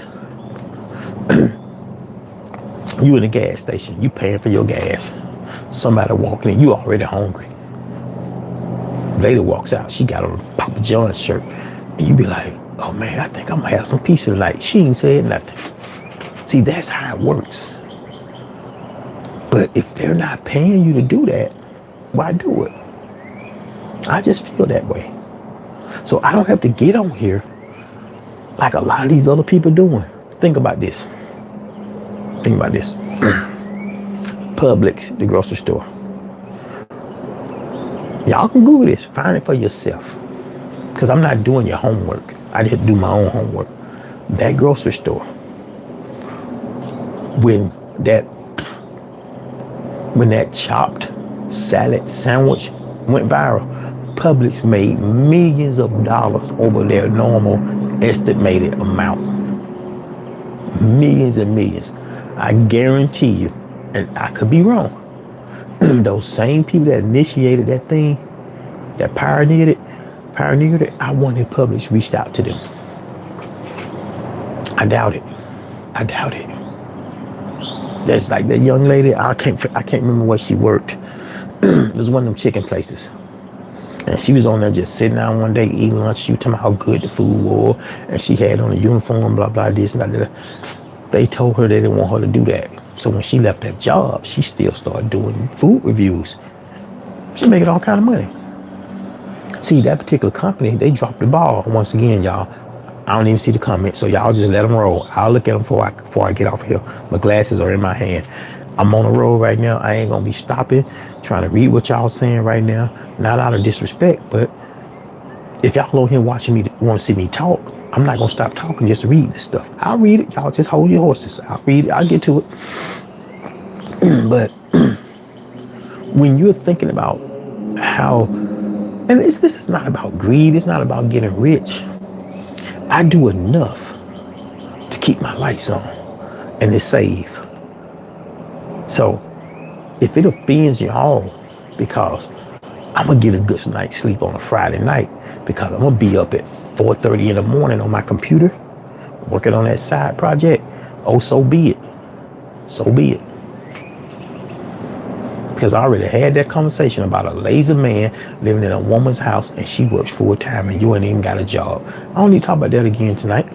You in a gas station, you paying for your gas. Somebody walking in, you already hungry. Lady walks out, she got on a Papa John's shirt. And you be like, oh man, I think I'm gonna have some pizza tonight. She ain't said nothing. See, that's how it works. But if they're not paying you to do that, why do it? I just feel that way. So I don't have to get on here like a lot of these other people doing. Think about this. Think about this. Publix, the grocery store. Y'all can Google this. Find it for yourself. Because I'm not doing your homework. I didn't do my own homework. That grocery store, when that chopped salad sandwich went viral, Publix made millions of dollars over their normal estimated amount. Millions and millions. I guarantee you, and I could be wrong, those same people that initiated that thing, that pioneered it, I wonder if Publix reached out to them. I doubt it. That's like that young lady, I can't remember where she worked. It was one of them chicken places. And she was on there just sitting down one day eating lunch. She was talking about how good the food was. And she had on a uniform, blah, blah, this and that. They told her they didn't want her to do that. So when she left that job, she still started doing food reviews. She making all kind of money. See, that particular company, they dropped the ball. Once again, y'all, I don't even see the comments, so y'all just let them roll. I'll look at them before I get off here. My glasses are in my hand. I'm on the road right now. I ain't gonna be stopping, trying to read what y'all saying right now. Not out of disrespect, but if y'all on here watching me, want to see me talk, I'm not gonna stop talking just to read this stuff. I'll read it. Y'all just hold your horses. I'll read it. I'll get to it. But when you're thinking about how, and this is not about greed. It's not about getting rich. I do enough to keep my lights on and to save. So if it offends y'all, because I'm gonna get a good night's sleep on a Friday night, because I'm gonna be up at 4:30 in the morning on my computer working on that side project, oh, so be it. So be it. Because I already had that conversation about a lazy man living in a woman's house and she works full time and you ain't even got a job. I don't need to talk about that again tonight.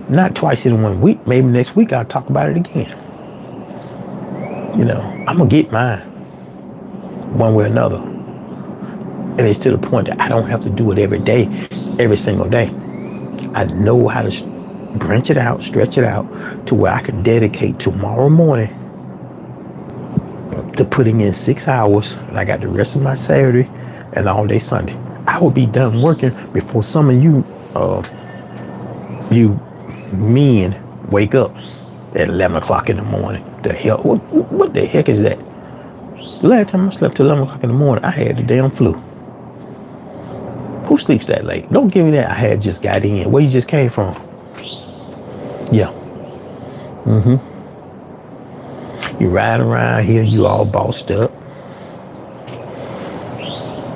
Not twice in 1 week. Maybe next week I'll talk about it again. You know, I'm gonna get mine one way or another. And it's to the point that I don't have to do it every day, every single day. I know how to branch it out, stretch it out to where I can dedicate tomorrow morning to putting in 6 hours, and I got the rest of my Saturday and all day Sunday. I will be done working before some of you men wake up at 11 o'clock in the morning. The hell, what the heck is that? The last time I slept till 11 o'clock in the morning, I had the damn flu. Who sleeps that late? Don't give me that. I had just got in. Where you just came from? Yeah. You riding around here, you all bossed up.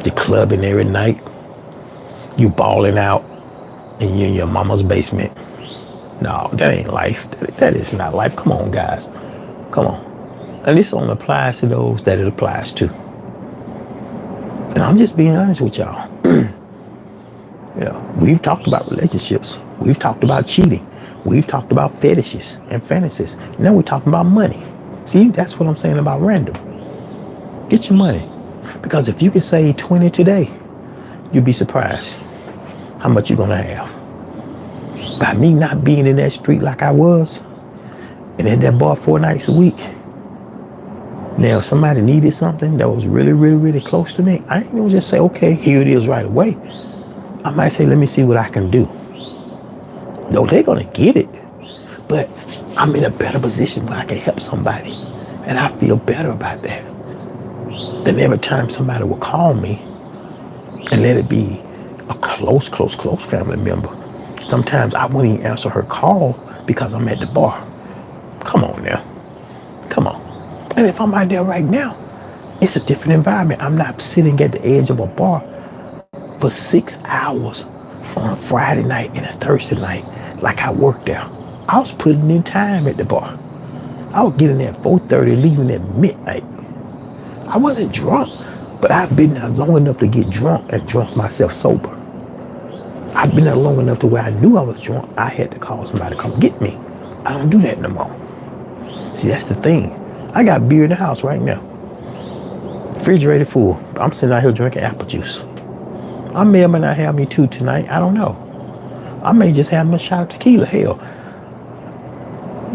You clubbing every night. You balling out, and you're in your mama's basement. No, that ain't life. That is not life. Come on, guys. Come on. And this only applies to those that it applies to. And I'm just being honest with y'all. We've talked about relationships. We've talked about cheating. We've talked about fetishes and fantasies. Now we're talking about money. See, that's what I'm saying about random. Get your money. Because if you can save 20 today, you'll be surprised how much you're gonna have. By me not being in that street like I was, and at that bar 4 nights a week. Now, if somebody needed something that was really, really, really close to me, I ain't gonna just say, okay, here it is right away. I might say, let me see what I can do. No, they're gonna get it, but I'm in a better position where I can help somebody. And I feel better about that than every time somebody will call me and let it be a close family member. Sometimes I wouldn't even answer her call because I'm at the bar. Come on now. Come on. And if I'm out there right now, it's a different environment. I'm not sitting at the edge of a bar for 6 hours on a Friday night and a Thursday night like I worked there. I was putting in time at the bar. I was getting there at 4:30, leaving at midnight. I wasn't drunk, but I've been there long enough to get drunk and drunk myself sober. I've been there long enough to where I knew I was drunk. I had to call somebody to come get me. I don't do that no more. See, that's the thing. I got beer in the house right now. Refrigerator full. I'm sitting out here drinking apple juice. I may or may not have me two tonight. I don't know. I may just have me a shot of tequila. Hell,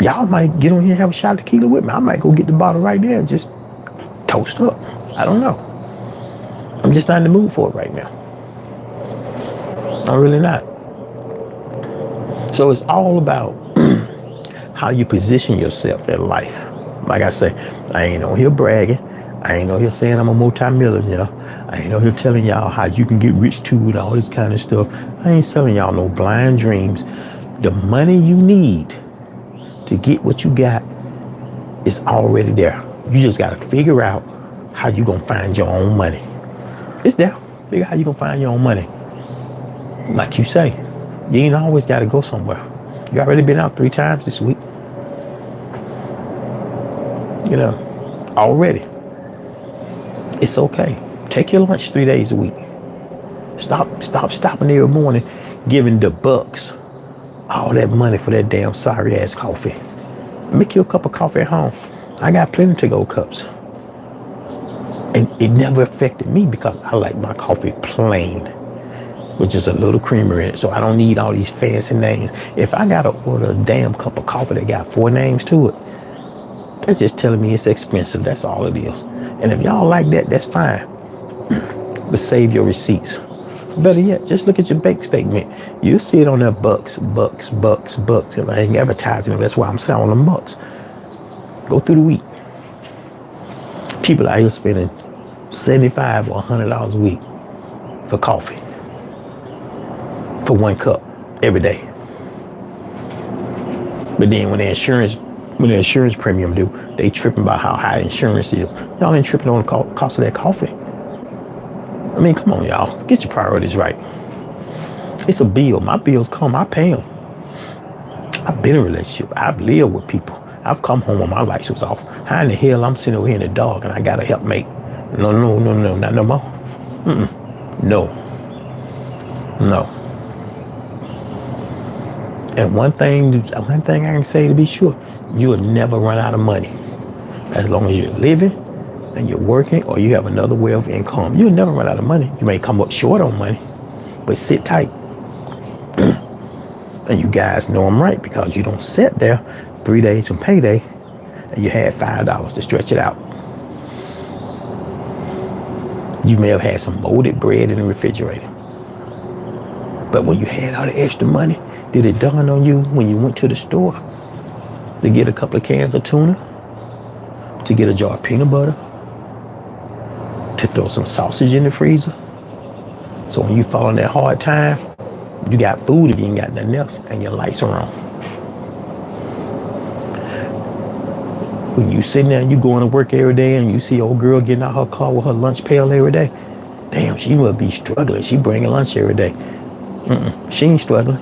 Y'all might get on here and have a shot of tequila with me. I might go get the bottle right there and just toast up. I don't know. I'm just not in the mood for it right now. I'm really not. So it's all about how you position yourself in life. Like I say, I ain't on here bragging. I ain't on here saying I'm a multi-millionaire. I ain't on here telling y'all how you can get rich too and all this kind of stuff. I ain't selling y'all no blind dreams. The money you need to get what you got is already there. You just got to figure out how you gonna find your own money. It's there. Figure out how you gonna find your own money. Like you say, you ain't always got to go somewhere. You already been out 3 times this week. You know, already. It's okay. Take your lunch 3 days a week. Stop stopping every morning giving the bucks all that money for that damn sorry ass coffee. Make you a cup of coffee at home. I got plenty to-go cups. And it never affected me because I like my coffee plain, with just a little creamer in it. So I don't need all these fancy names. If I gotta order a damn cup of coffee that got 4 names to it, that's just telling me it's expensive. That's all it is. And if y'all like that, that's fine. But save your receipts. Better yet, just look at your bank statement. You'll see it on there, bucks. And I ain't advertising them. That's why I'm selling them bucks. Go through the week. People out here spending $75 or $100 a week for coffee. For 1 cup every day. But then when the insurance premium due, they tripping about how high insurance is. Y'all ain't tripping on the cost of that coffee. I mean, come on, y'all. Get your priorities right. It's a bill. My bills come. I pay them. I've been in a relationship. I've lived with people. I've come home when my lights was off. How in the hell I'm sitting over here in the dark and I got a helpmate? No, not no more. No. And one thing I can say to be sure, you'll never run out of money. As long as you're living and you're working or you have another way of income, you'll never run out of money. You may come up short on money, but sit tight. And you guys know I'm right because you don't sit there 3 days from payday and you had $5 to stretch it out. You may have had some molded bread in the refrigerator. But when you had all the extra money, did it dawn on you when you went to the store to get a couple of cans of tuna, to get a jar of peanut butter, to throw some sausage in the freezer? So when you fall in that hard time, you got food if you ain't got nothing else and your lights are on. When you sitting there and you going to work every day and you see old girl getting out her car with her lunch pail every day, damn, she must be struggling. She bringing lunch every day. She ain't struggling.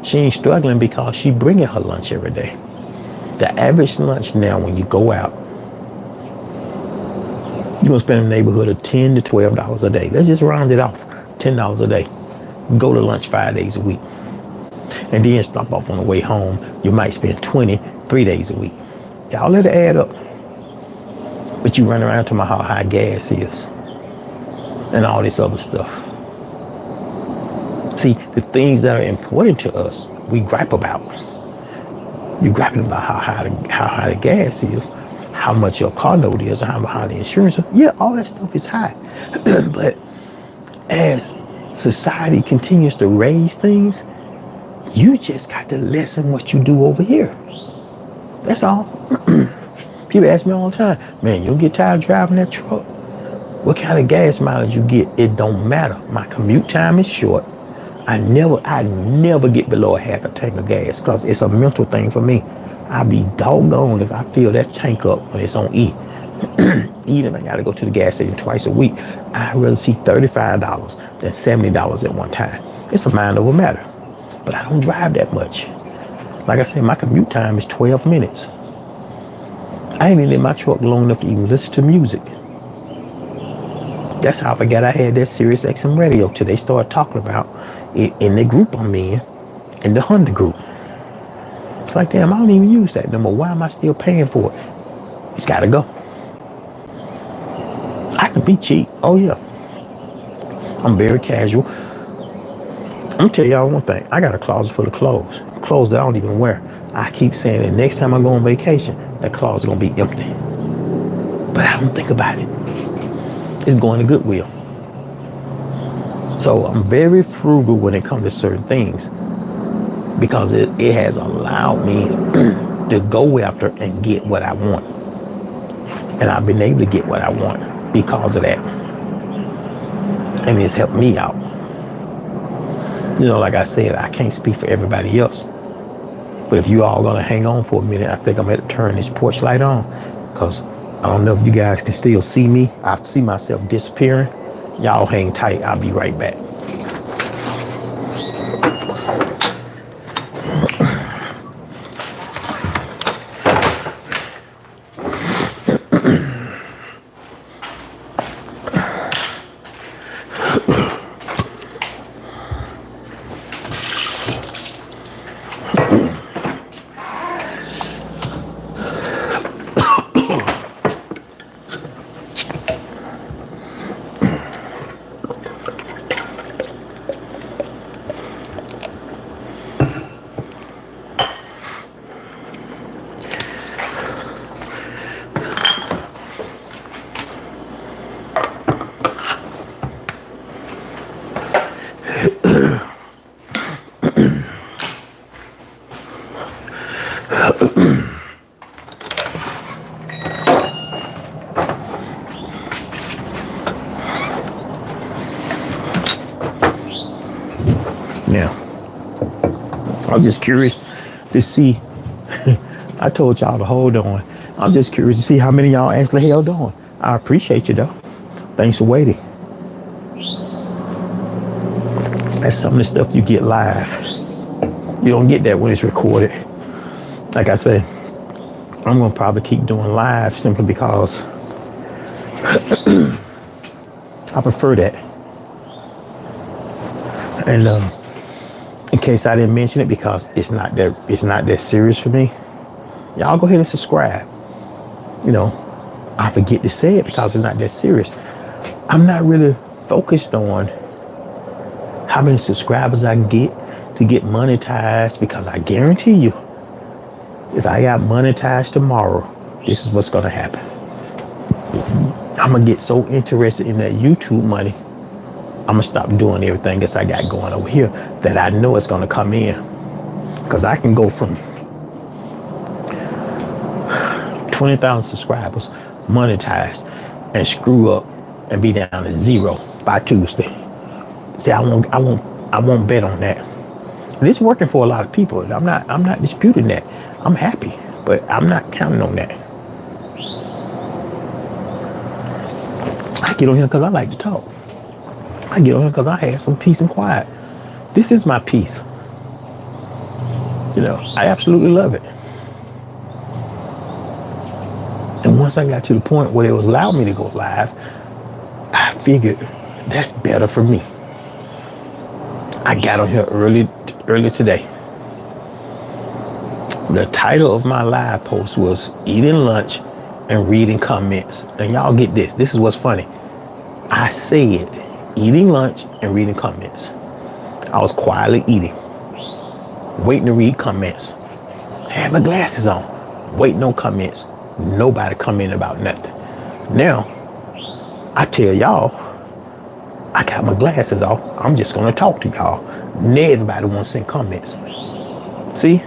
She ain't struggling because she bringing her lunch every day. The average lunch now when you go out, you're going to spend in the neighborhood of $10 to $12 a day. Let's just round it off. $10 a day. Go to lunch 5 days a week. And then stop off on the way home. You might spend 20, 3 days a week. Y'all let it add up. But you run around talking about how high gas is. And all this other stuff. See, the things that are important to us, we gripe about. You griping about how high the gas is, how much your car note is, how high the insurance is. Yeah, all that stuff is high. But as society continues to raise things, you just got to lessen what you do over here. That's all. People ask me all the time, man, you'll get tired of driving that truck? What kind of gas mileage you get? It don't matter. My commute time is short. I never get below a half a tank of gas because it's a mental thing for me. I'll be doggone if I fill that tank up when it's on E. Even if I got to go to the gas station twice a week, I'd rather see $35 than $70 at one time. It's a mind over matter. But I don't drive that much. Like I said, my commute time is 12 minutes. I ain't even in my truck long enough to even listen to music. That's how I forgot I had that Sirius XM radio till they started talking about it in the group I'm in the Honda group. It's like, damn, I don't even use that no more. Why am I still paying for it? It's gotta go. I can be cheap. Oh yeah. I'm very casual. I'm gonna tell y'all one thing. I got a closet full of clothes that I don't even wear. I keep saying that next time I go on vacation, that closet is going to be empty. But I don't think about it. It's going to Goodwill. So I'm very frugal when it comes to certain things because it has allowed me to go after and get what I want. And I've been able to get what I want because of that. And it's helped me out. You know, like I said, I can't speak for everybody else. But if you all gonna hang on for a minute, I think I'm gonna turn this porch light on because I don't know if you guys can still see me. I see myself disappearing. Y'all hang tight. I'll be right back. Now, I'm just curious to see. I told y'all to hold on. I'm just curious to see how many of y'all actually held on. I appreciate you though. Thanks for waiting. That's some of the stuff you get live. You don't get that when it's recorded. Like I said, I'm gonna probably keep doing live simply because I prefer that. And in case I didn't mention it, because it's not that serious for me, y'all go ahead and subscribe. You know, I forget to say it because it's not that serious. I'm not really focused on how many subscribers I can get to get monetized, because I guarantee you, if I got monetized tomorrow, this is what's gonna happen. I'm gonna get so interested in that YouTube money, I'm gonna stop doing everything else I got going over here that I know it's gonna come in. Because I can go from 20,000 subscribers monetized and screw up and be down to 0 by Tuesday. See, I won't bet on that. And it's working for a lot of people. I'm not disputing that. I'm happy, but I'm not counting on that. I get on here because I like to talk. I get on here because I had some peace and quiet. This is my peace. You know, I absolutely love it. And once I got to the point where it was allowed me to go live, I figured that's better for me. I got on here early today. The title of my live post was Eating Lunch and Reading Comments. And y'all get this. This is what's funny. I said eating lunch and reading comments. I was quietly eating, waiting to read comments. I had my glasses on, waiting on comments. Nobody comment about nothing. Now, I tell y'all, I got my glasses off. I'm just gonna talk to y'all. Now everybody wants to send comments. See,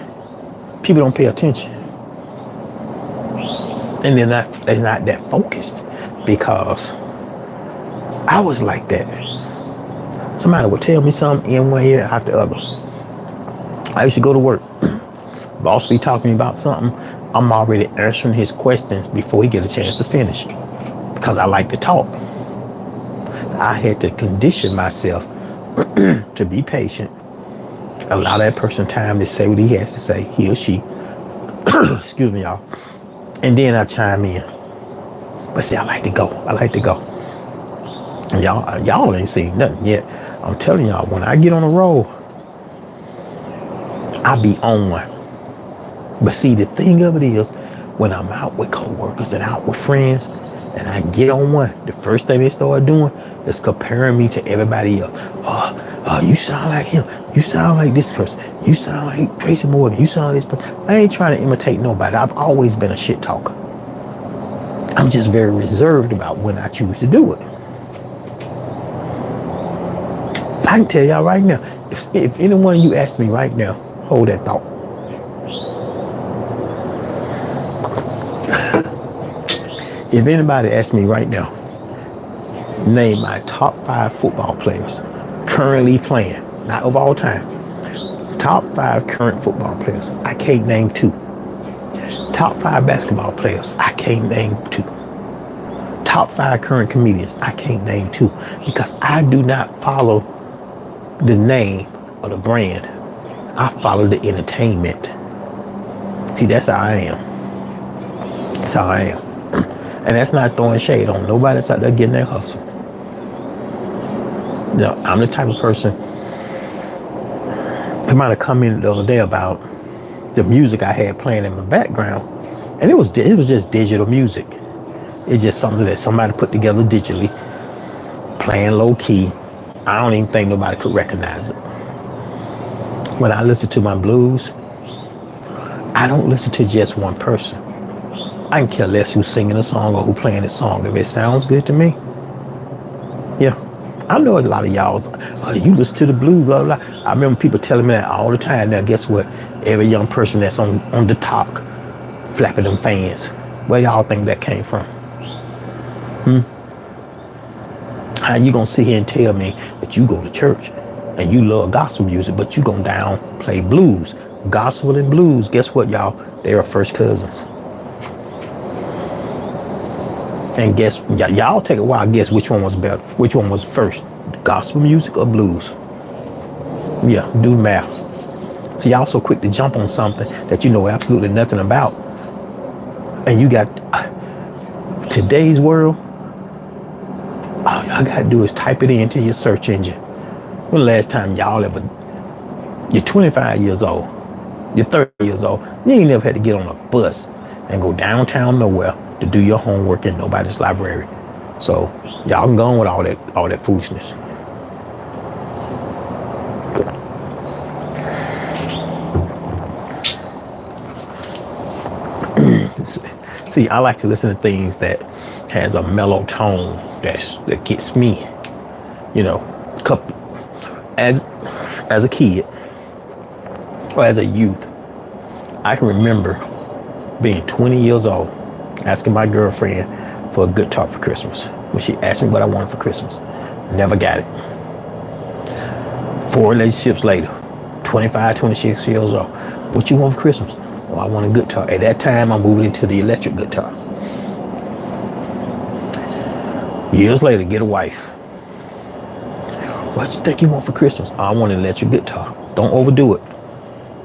people don't pay attention, and they're not that focused, because I was like that. Somebody would tell me something in one ear out the other. I used to go to work. Boss be talking to me about something. I'm already answering his questions before he get a chance to finish, because I like to talk. I had to condition myself to be patient, allow that person time to say what he has to say, he or she. Excuse me, y'all. And then I chime in. But see, I like to go. Y'all ain't seen nothing yet. I'm telling y'all, when I get on the road, I be on one. But see, the thing of it is, when I'm out with coworkers and out with friends, and I get on one, the first thing they start doing is comparing me to everybody else. Oh, Oh, you sound like him. You sound like this person. You sound like Tracy Morgan. You sound like this person. I ain't trying to imitate nobody. I've always been a shit talker. I'm just very reserved about when I choose to do it. I can tell y'all right now, if any one of you asked me right now, hold that thought. If anybody asked me right now, name my top 5 football players currently playing, not of all time. Top 5 current football players, I can't name 2. Top 5 basketball players, I can't name 2. Top 5 current comedians, I can't name 2, because I do not follow the name or the brand. I follow the entertainment. See, that's how I am. That's how I am. And that's not throwing shade on nobody that's out there getting their hustle. No, I'm the type of person. Somebody commented the other day about the music I had playing in my background, and it was just digital music. It's just something that somebody put together digitally, playing low key. I don't even think nobody could recognize it. When I listen to my blues, I don't listen to just one person. I can care less who's singing a song or who playing a song. If it sounds good to me, yeah. I know a lot of y'all, you listen to the blues, blah, blah, blah. I remember people telling me that all the time. Now, guess what? Every young person that's on the talk, flapping them fans. Where y'all think that came from? How you gonna sit here and tell me that you go to church and you love gospel music, but you gonna downplay blues? Gospel and blues, guess what, y'all? They are first cousins. And guess, y'all take a while, guess which one was better, which one was first, gospel music or blues? Yeah, do math. So y'all so quick to jump on something that you know absolutely nothing about. And you got today's world, all y'all gotta do is type it into your search engine. When the last time y'all ever, you're 25 years old, you're 30 years old, you ain't never had to get on a bus and go downtown nowhere to do your homework in nobody's library. So y'all can go on with all that foolishness. See, I like to listen to things that has a mellow tone that gets me, as a kid or as a youth. I can remember being 20 years old, asking my girlfriend for a guitar for Christmas. When she asked me what I wanted for Christmas, never got it. 4 relationships later, 25, 26 years old, what you want for Christmas? Oh, I want a guitar. At that time, I'm moving into the electric guitar. Years later, get a wife. What you think you want for Christmas? Oh, I want an electric guitar. Don't overdo it.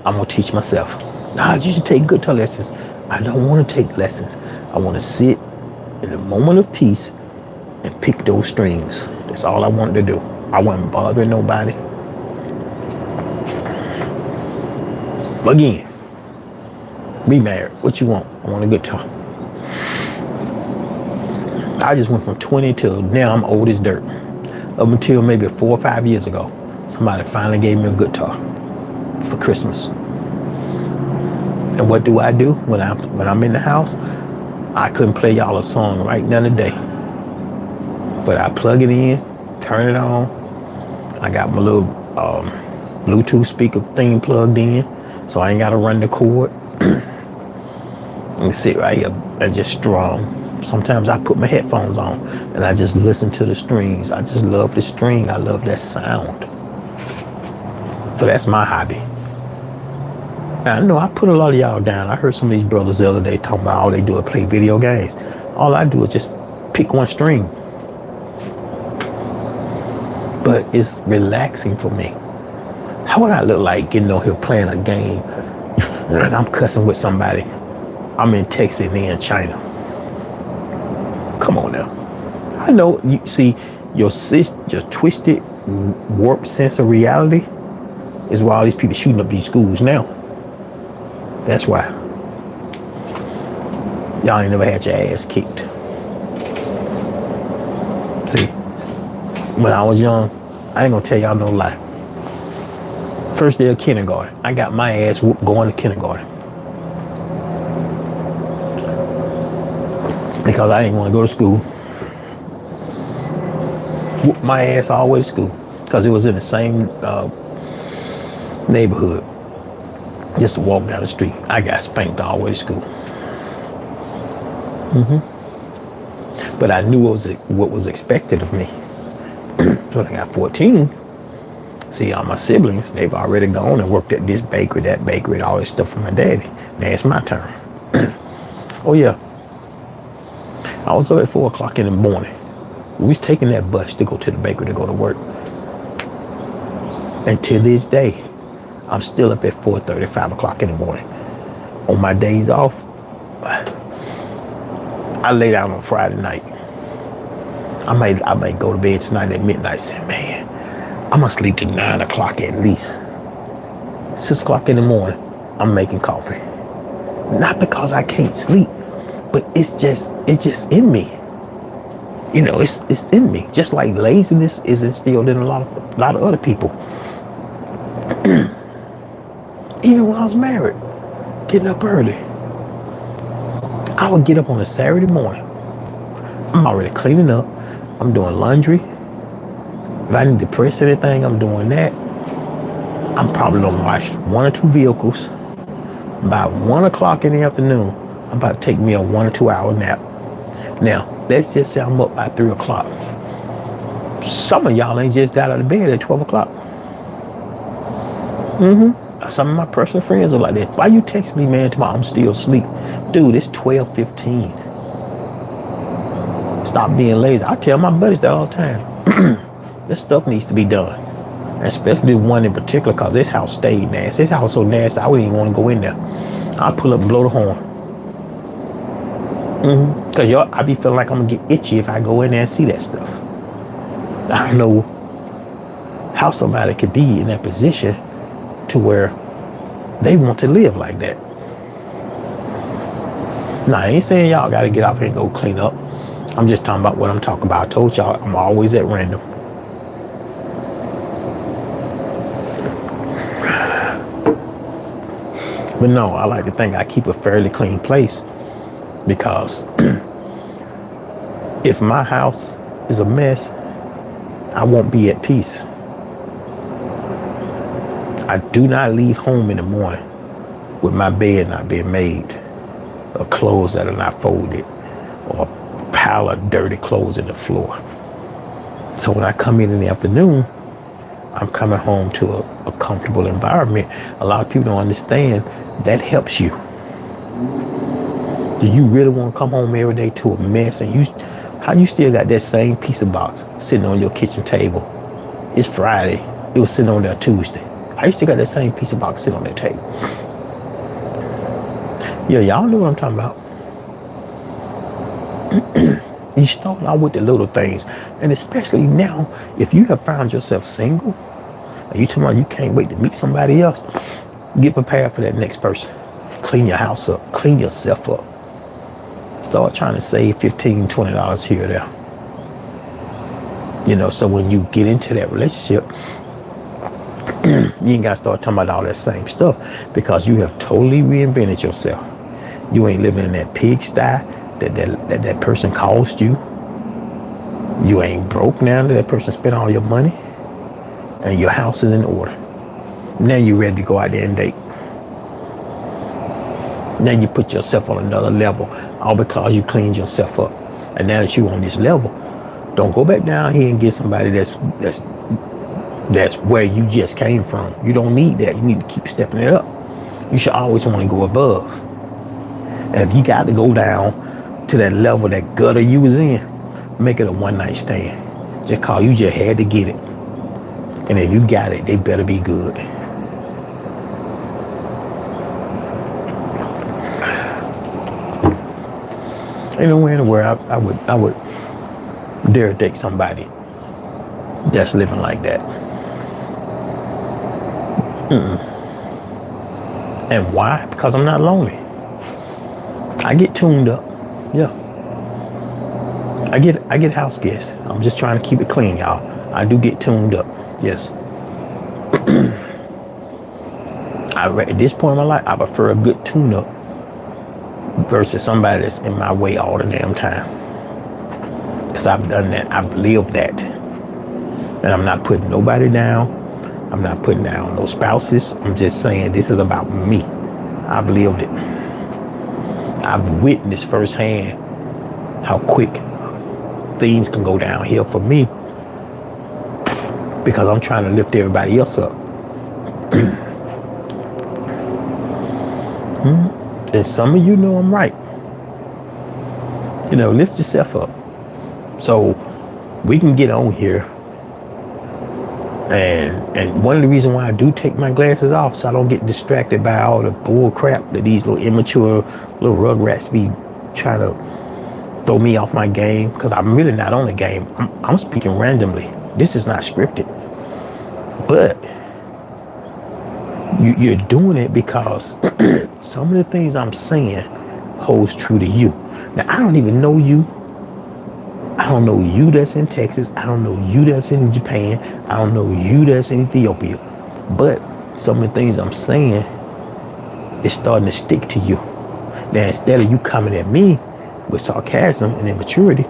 I'm gonna teach myself. Nah, you should take guitar lessons. I don't want to take lessons. I want to sit in a moment of peace and pick those strings. That's all I wanted to do. I wasn't bothering nobody. Again, be married. What you want? I want a guitar. I just went from 20 till now I'm old as dirt. Up until maybe 4 or 5 years ago, somebody finally gave me a guitar for Christmas. And what do I do when I'm in the house? I couldn't play y'all a song right now today, but I plug it in, turn it on. I got my little Bluetooth speaker thing plugged in, so I ain't got to run the cord. And sit right here and just strum. Sometimes I put my headphones on and I just listen to the strings. I just love the string. I love that sound. So that's my hobby. Now, I know I put a lot of y'all down. I heard some of these brothers the other day talking about all they do is play video games. All I do is just pick one string. But it's relaxing for me. How would I look like getting on here playing a game and I'm cussing with somebody? I'm in Texas and they're in China. Come on now. I know you see your twisted, warped sense of reality is why all these people shooting up these schools now. That's why. Y'all ain't never had your ass kicked. See, when I was young, I ain't gonna tell y'all no lie. First day of kindergarten, I got my ass whooped going to kindergarten because I didn't want to go to school. Whooped my ass all the way to school because it was in the same neighborhood. Just to walk down the street, I got spanked all the way to school. But I knew what was expected of me. So when I got 14, see, all my siblings, they've already gone and worked at this bakery, that bakery, all this stuff for my daddy. Now it's my turn. Oh yeah, I was up at 4 o'clock in the morning. We was taking that bus to go to the bakery to go to work. And to this day, I'm still up at 4:30, 5 o'clock in the morning. On my days off, I lay down on Friday night. I might go to bed tonight at midnight and say, man, I'm gonna sleep till 9 o'clock at least. 6 o'clock in the morning, I'm making coffee. Not because I can't sleep, but it's just in me. You know, it's in me. Just like laziness is instilled in a lot of other people. Even when I was married, getting up early. I would get up on a Saturday morning. I'm already cleaning up. I'm doing laundry. If I need to press anything, I'm doing that. I'm probably gonna wash 1 or 2 vehicles. By 1 o'clock in the afternoon, I'm about to take me a 1 or 2 hour nap. Now, let's just say I'm up by 3 o'clock. Some of y'all ain't just got out of bed at 12 o'clock. Some of my personal friends are like that. Why you text me, man, tomorrow I'm still asleep? Dude, it's 12:15. Stop being lazy. I tell my buddies that all the time. This stuff needs to be done. Especially the one in particular, because this house stayed nasty. This house so nasty, I wouldn't even want to go in there. I'll pull up and blow the horn. Because I be feeling like I'm going to get itchy if I go in there and see that stuff. I don't know how somebody could be in that position to where they want to live like that. Now, I ain't saying y'all got to get off here and go clean up. I'm just talking about what I'm talking about. I told y'all I'm always at random. But no, I like to think I keep a fairly clean place because if my house is a mess, I won't be at peace. I do not leave home in the morning with my bed not being made, or clothes that are not folded, or a pile of dirty clothes in the floor. So when I come in the afternoon, I'm coming home to a comfortable environment. A lot of people don't understand that helps you. Do you really want to come home every day to a mess and how you still got that same pizza box sitting on your kitchen table? It's Friday. It was sitting on there Tuesday. How you still got that same pizza box sitting on that table? Yeah, y'all know what I'm talking about. You start out with the little things. And especially now, if you have found yourself single, and you talking about you can't wait to meet somebody else, get prepared for that next person. Clean your house up. Clean yourself up. Start trying to save $15, $20 here or there. You know, so when you get into that relationship, you ain't got to start talking about all that same stuff because you have totally reinvented yourself. You ain't living in that pigsty that person caused you. You ain't broke now that person spent all your money, and your house is in order. Now you're ready to go out there and date. Now you put yourself on another level, all because you cleaned yourself up. And now that you're on this level, don't go back down here and get somebody that's where you just came from. You don't need that. You need to keep stepping it up. You should always want to go above. And if you got to go down to that level, that gutter you was in, make it a one-night stand. Just call you just had to get it. And if you got it, they better be good. Ain't nowhere in the world I would dare date somebody that's living like that. And why? Because I'm not lonely. I get tuned up. Yeah. I get house guests. I'm just trying to keep it clean, y'all. I do get tuned up. Yes. At this point in my life, I prefer a good tune-up versus somebody that's in my way all the damn time. Because I've done that. I've lived that. And I'm not putting nobody down. I'm not putting down no spouses. I'm just saying this is about me. I've lived it. I've witnessed firsthand how quick things can go downhill for me because I'm trying to lift everybody else up. And some of you know I'm right. Lift yourself up. So we can get on here. And one of the reasons why I do take my glasses off so I don't get distracted by all the bull crap that these little immature little rugrats be trying to throw me off my game, because I'm really not on the game. I'm speaking randomly. This is not scripted. But you're doing it because some of the things I'm saying holds true to you. Now, I don't even know you. I don't know you that's in Texas. I don't know you that's in Japan. I don't know you that's in Ethiopia. But some of the things I'm saying is starting to stick to you. Now, instead of you coming at me with sarcasm and immaturity,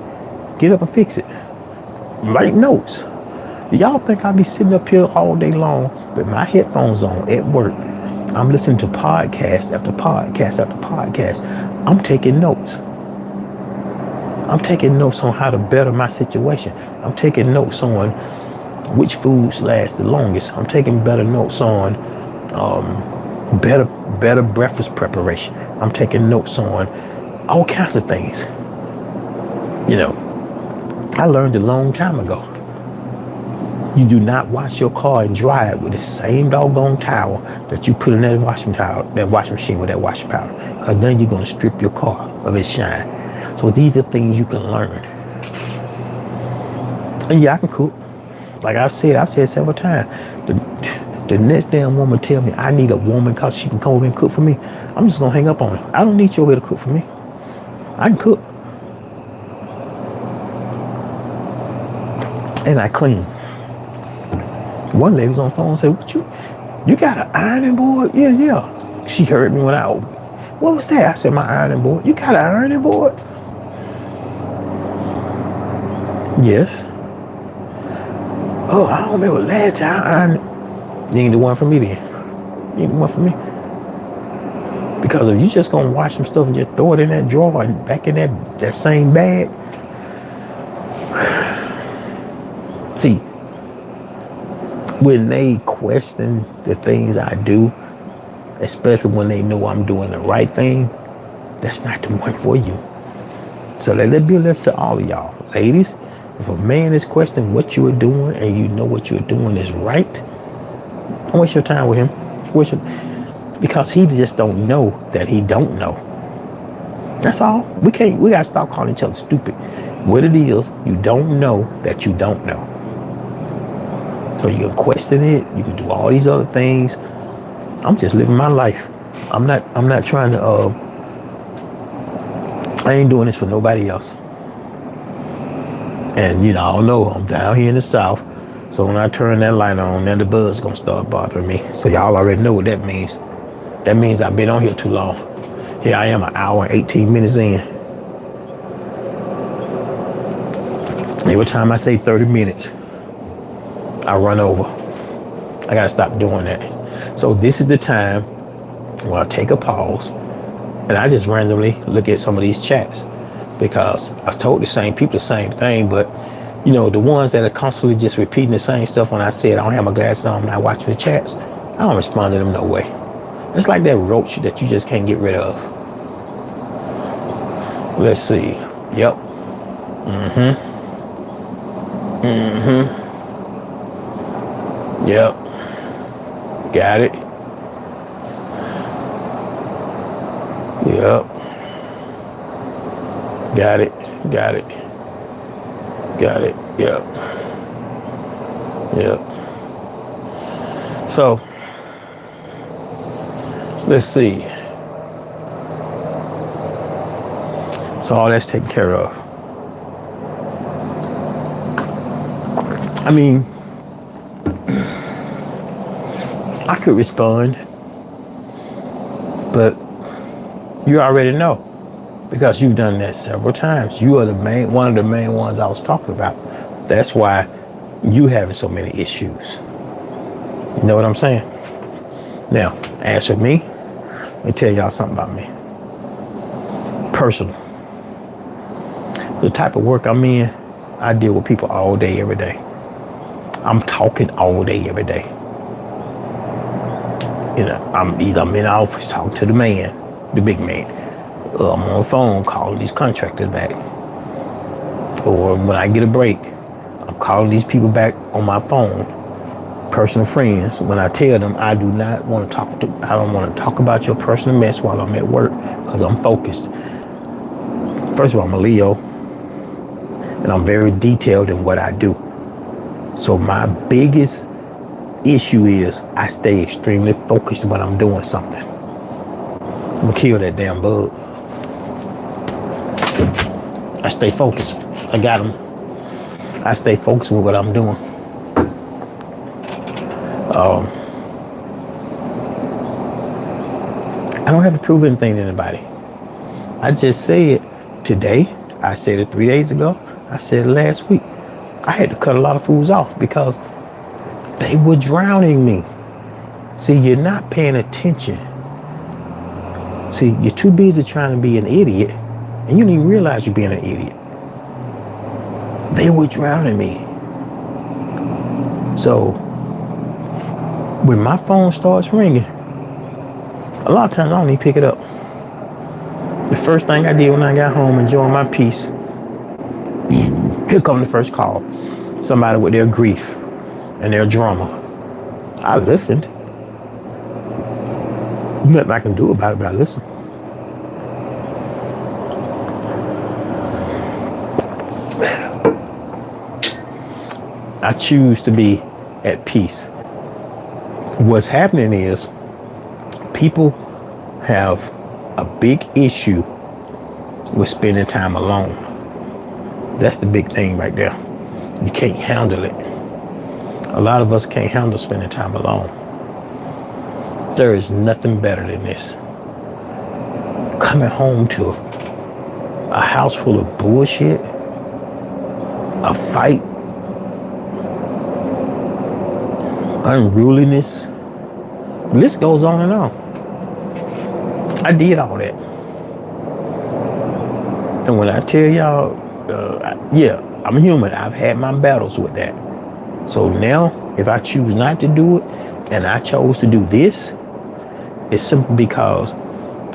get up and fix it. Write notes. Y'all think I'll be sitting up here all day long with my headphones on at work? I'm listening to podcast after podcast after podcast. I'm taking notes. I'm taking notes on how to better my situation. I'm taking notes on which foods last the longest. I'm taking better notes on better breakfast preparation. I'm taking notes on all kinds of things. I learned a long time ago. You do not wash your car and dry it with the same doggone towel that you put in that washing machine with that washing powder. Because then you're going to strip your car of its shine. So these are things you can learn. And yeah, I can cook. Like I've said several times. The next damn woman tell me I need a woman because she can come over and cook for me, I'm just going to hang up on her. I don't need you over here to cook for me. I can cook. And I clean. One lady was on the phone and said, you got an ironing board? Yeah. She heard me when I opened. What was that? I said, my ironing board. You got an ironing board? Yes. Oh, I don't remember last time I ironed. You ain't the one for me then. You ain't the one for me. Because if you just gonna wash some stuff and just throw it in that drawer and back in that same bag. See, when they question the things I do, especially when they know I'm doing the right thing, that's not the one for you. So let it be a lesson to all of y'all. Ladies, if a man is questioning what you are doing and you know what you're doing is right, don't waste your time with him. Because he just don't know that he don't know. That's all. We gotta stop calling each other stupid. What it is, you don't know that you don't know. So you can question it, you can do all these other things. I'm just living my life. I'm not trying to I ain't doing this for nobody else. And I don't know, I'm down here in the South. So when I turn that light on, then the bugs gonna start bothering me. So y'all already know what that means. That means I've been on here too long. Here I am, an hour and 18 minutes in. Every time I say 30 minutes, I run over. I gotta stop doing that. So this is the time when I take a pause and I just randomly look at some of these chats, because I've told the same people the same thing, but the ones that are constantly just repeating the same stuff. When I said I don't have my glasses on, I'm not watching the chats, I don't respond to them no way. It's like that roach that you just can't get rid of. Let's see. Yep. Yep. Got it. Yep. Got it. Yep. So, let's see. So all that's taken care of. I mean, I could respond But you already know because you've done that several times. You are one of the main ones I was talking about. That's why you having so many issues. You know what I'm saying? Now, as for me, let me tell y'all something about me. Personal. The type of work I'm in, I deal with people all day, every day. I'm talking all day, every day. You know, I'm in the office talking to the man, the big man. I'm on the phone calling these contractors back. Or when I get a break, I'm calling these people back on my phone, personal friends. When I tell them I do not want to I don't want to talk about your personal mess while I'm at work because I'm focused. First of all, I'm a Leo, and I'm very detailed in what I do. So my biggest issue is I stay extremely focused when I'm doing something. I'm gonna kill that damn bug. I stay focused. I got him. I stay focused with what I'm doing. I don't have to prove anything to anybody. I just said today, I said it 3 days ago, I said it last week. I had to cut a lot of fools off because they were drowning me. See, you're not paying attention. See, you're too busy trying to be an idiot, and you don't even realize you're being an idiot. They were drowning me. So, when my phone starts ringing, a lot of times I don't even pick it up. The first thing I did when I got home, enjoying my peace, here come the first call. Somebody with their grief and their drama. I listened. Nothing I can do about it, but I listened. I choose to be at peace. What's happening is people have a big issue with spending time alone. That's the big thing right there. You can't handle it. A lot of us can't handle spending time alone. There is nothing better than this. Coming home to a house full of bullshit, a fight, unruliness. The list goes on and on. I did all that. And when I tell y'all, yeah, I'm human. I've had my battles with that. So now, if I choose not to do it, and I chose to do this, it's simply because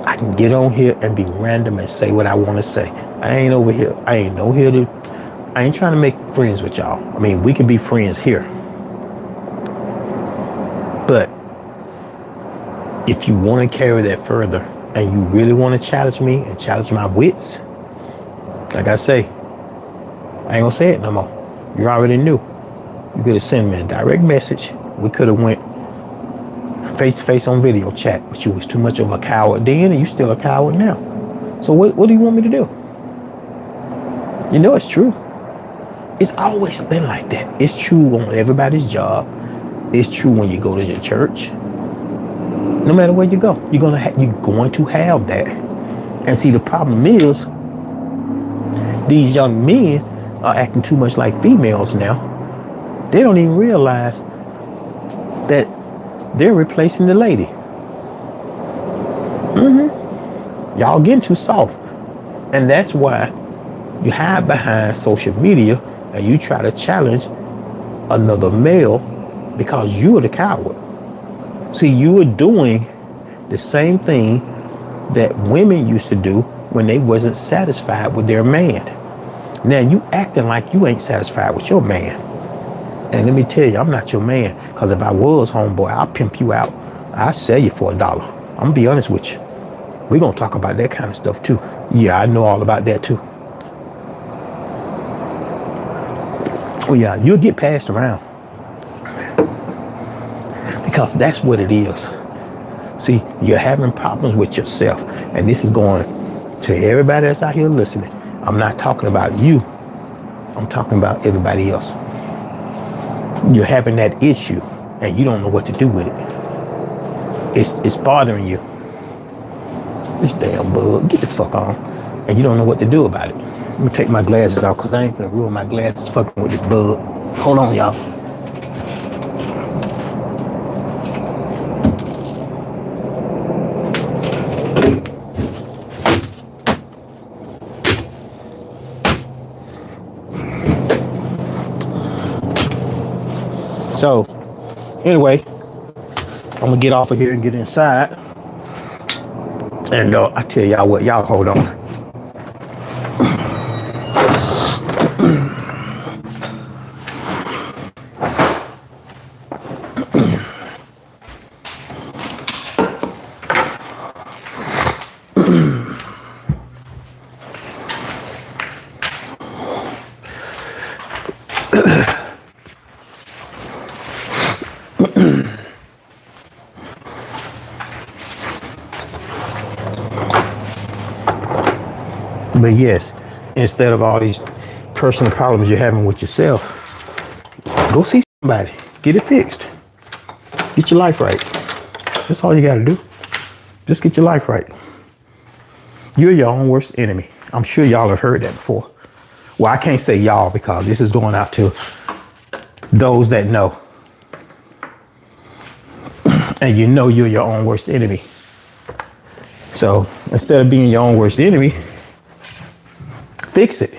I can get on here and be random and say what I want to say. I ain't over here. I ain't trying to make friends with y'all. I mean, we can be friends here. But if you want to carry that further and you really want to challenge me and challenge my wits, like I say, I ain't gonna say it no more. You already knew. You could have sent me a direct message. We could have went face to face on video chat, but you was too much of a coward then, and you still a coward now. So what do you want me to do? You know it's true. It's always been like that. It's true on everybody's job. It's true when you go to your church. No matter where you go, you're going to have that. And see, the problem is these young men are acting too much like females now. They don't even realize that they're replacing the lady. Y'all getting too soft. And that's why you hide behind social media and you try to challenge another male because you're the coward. See, you are doing the same thing that women used to do when they wasn't satisfied with their man. Now you acting like you ain't satisfied with your man. And let me tell you, I'm not your man. Because if I was, homeboy, I'll pimp you out. I'll sell you for $1. I'm going to be honest with you. We're going to talk about that kind of stuff too. Yeah, I know all about that too. Oh yeah, you'll get passed around. Because that's what it is. See, you're having problems with yourself. And this is going to everybody that's out here listening. I'm not talking about you. I'm talking about everybody else. You're having that issue and you don't know what to do with it. It's bothering you. This damn bug, get the fuck on. And you don't know what to do about it. Let me take my glasses off because I ain't gonna ruin my glasses fucking with this bug. Hold on, y'all. So, anyway, I'm gonna get off of here and get inside. And I tell y'all what, y'all hold on. But yes, instead of all these personal problems you're having with yourself, go see somebody. Get it fixed. Get your life right. That's all you got to do. Just get your life right. You're your own worst enemy. I'm sure y'all have heard that before. Well, I can't say y'all because this is going out to those that know. And you know you're your own worst enemy. So instead of being your own worst enemy, fix it.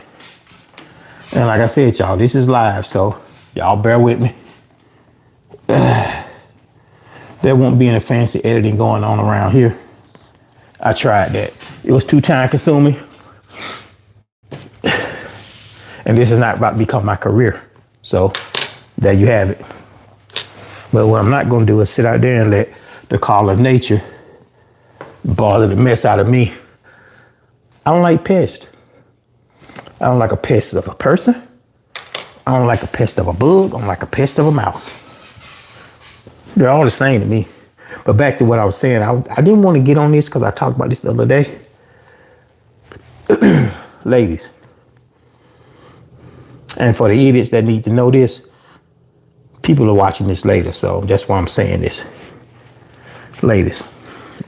And like I said, y'all, this is live, so y'all bear with me. There won't be any fancy editing going on around here. I tried that. It was too time consuming. And this is not about to become my career. So there you have it. But what I'm not going to do is sit out there and let the call of nature bother the mess out of me. I don't like pests. I don't like a pest of a person. I don't like a pest of a bug. I don't like a pest of a mouse. They're all the same to me. But back to what I was saying, I didn't want to get on this because I talked about this the other day. Ladies, and for the idiots that need to know this, people are watching this later, so that's why I'm saying this. Ladies,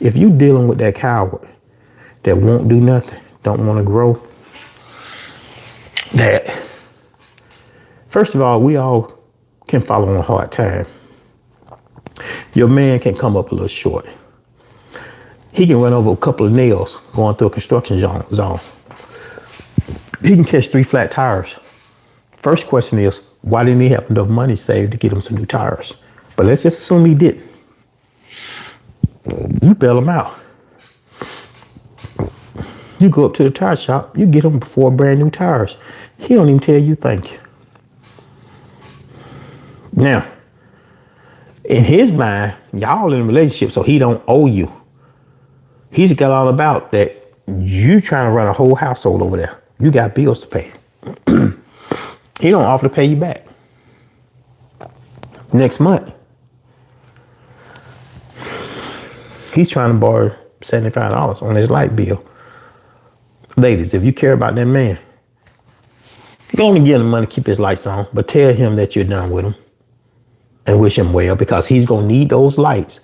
if you dealing with that coward that won't do nothing, don't want to grow, that first of all, we all can follow on a hard time. Your man can come up a little short. He can run over a couple of nails going through a construction zone. He can catch 3 flat tires. First question is, why didn't he have enough money saved to get him some new tires? But let's just assume he didn't. You bail him out. You go up to the tire shop, you get him 4 brand new tires. He don't even tell you thank you. Now, in his mind, y'all in a relationship, so he don't owe you. He's got all about that you trying to run a whole household over there. You got bills to pay. He don't offer to pay you back next month. He's trying to borrow $75 on his light bill. Ladies, if you care about that man, you only give him money to keep his lights on, but tell him that you're done with him and wish him well, because he's going to need those lights